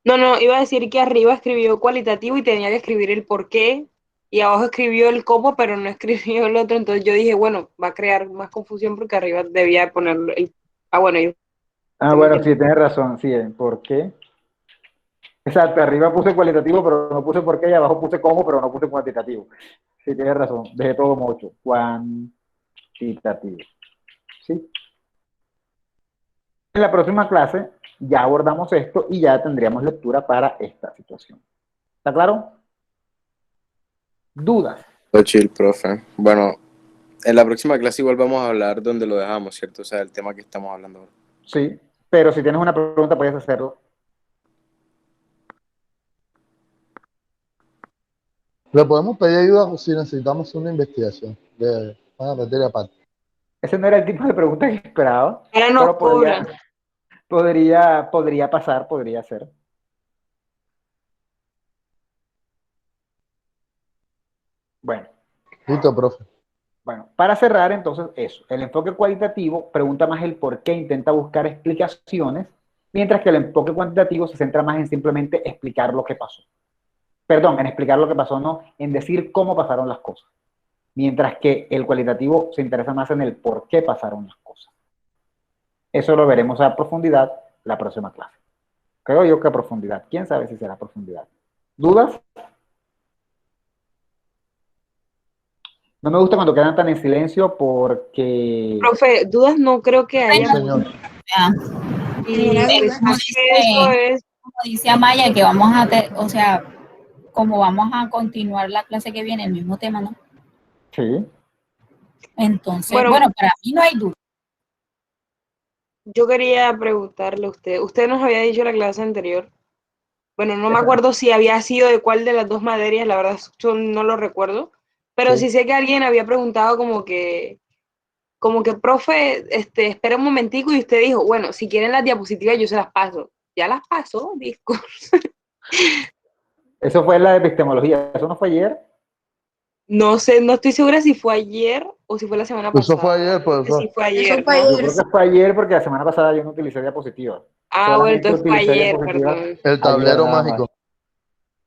No, iba a decir que arriba escribió cualitativo y tenía que escribir el por qué, y abajo escribió el cómo, pero no escribió el otro, entonces yo dije, bueno, va a crear más confusión porque arriba debía ponerlo el... Ah, bueno, yo... Ah, bueno, sí, tienes razón, sí, ¿por qué? Exacto, arriba puse cualitativo, pero no puse por qué, y abajo puse cómo, pero no puse cuantitativo. Sí, tienes razón, dejé todo mucho, cuantitativo. ¿Sí? En la próxima clase ya abordamos esto y ya tendríamos lectura para esta situación. ¿Está claro? ¿Dudas? Todo chill, profe. Bueno, en la próxima clase igual vamos a hablar donde lo dejamos, ¿cierto? O sea, el tema que estamos hablando ahora. Sí, pero si tienes una pregunta puedes hacerlo. Le podemos pedir ayuda si necesitamos una investigación de una materia aparte. Ese no era el tipo de pregunta que esperaba, Ahora nos pero cobran. podría pasar, podría ser. Bueno. Listo, profe. Bueno, para cerrar entonces eso, el enfoque cualitativo pregunta más el por qué, intenta buscar explicaciones, mientras que el enfoque cuantitativo se centra más en simplemente explicar lo que pasó. Perdón, en explicar lo que pasó, no, en decir cómo pasaron las cosas. Mientras que el cualitativo se interesa más en el por qué pasaron las cosas. Eso lo veremos a profundidad la próxima clase. Creo yo que a profundidad. ¿Quién sabe si será a profundidad? ¿Dudas? No me gusta cuando quedan tan en silencio porque... Profe, dudas no creo que haya. Señor. Y pues, Como dice Amaya, que vamos a, o sea, como vamos a continuar la clase que viene, el mismo tema, ¿no? Sí. Entonces, Bueno, bueno, para mí no hay duda. yo quería preguntarle a usted. Usted nos había dicho en la clase anterior. Bueno, no me acuerdo si había sido de cuál de las dos materias, la verdad yo no lo recuerdo. Pero sí sé que alguien había preguntado como que, profe, espera un momentico, y usted dijo, bueno, si quieren las diapositivas yo se las paso. Ya las pasó, disculpe. Eso fue la de epistemología. ¿Eso no fue ayer? No sé, no estoy segura si fue ayer o si fue la semana pasada. Eso fue ayer, profesor. Sí, fue ayer, Eso fue ¿no? Yo creo que fue ayer porque la semana pasada yo no utilicé diapositivas. Ah, bueno, Solamente entonces fue utilicé ayer, diapositivas perdón. El tablero ayer nada mágico. más.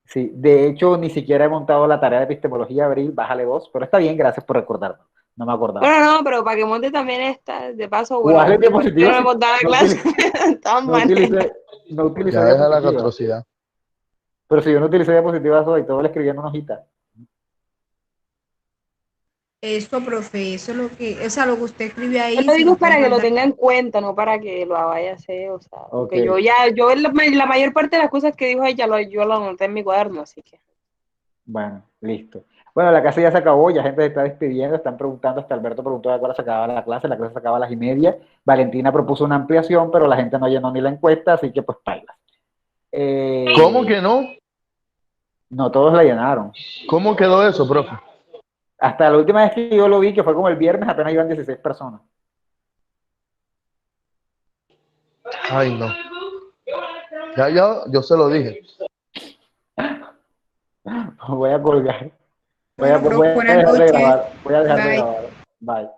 Sí, de hecho ni siquiera he montado la tarea de epistemología Abril, bájale 2, pero está bien, gracias por recordarme. No me acordaba. Bueno, no, pero para que monte también esta, de paso, O bueno, hazle igual yo diapositivas no si hemos dado la no clase, utilicé, de todas no maneras. utilicé Ya deja la diapositivas. atrocidad. Pero si yo no utilicé diapositivas hoy, todo lo escribí en una hojita. Eso, profe, eso es lo que, o sea, lo que usted escribe Yo ahí, lo si digo lo puede para que lo mandar. tenga en cuenta, no para que lo vaya a hacer, o sea, Ok, porque yo la mayor parte de las cosas que dijo ella, yo lo anoté en mi cuaderno, así que. bueno, listo. Bueno, la clase ya se acabó, ya gente se está despidiendo, están preguntando, hasta Alberto preguntó a qué hora se acababa la clase se acaba a las 1:30. Valentina propuso una ampliación, pero la gente no llenó ni la encuesta, así que pues paila. ¿Cómo que no? No todos la llenaron. ¿Cómo quedó eso, profe? Hasta la última vez que yo lo vi, que fue como el viernes, apenas iban 16 personas. Ay, no. Ya, yo se lo dije. Voy a colgar. Bueno, Voy a buenas dejar de noches. grabar. Voy a dejar de Bye. grabar. Bye.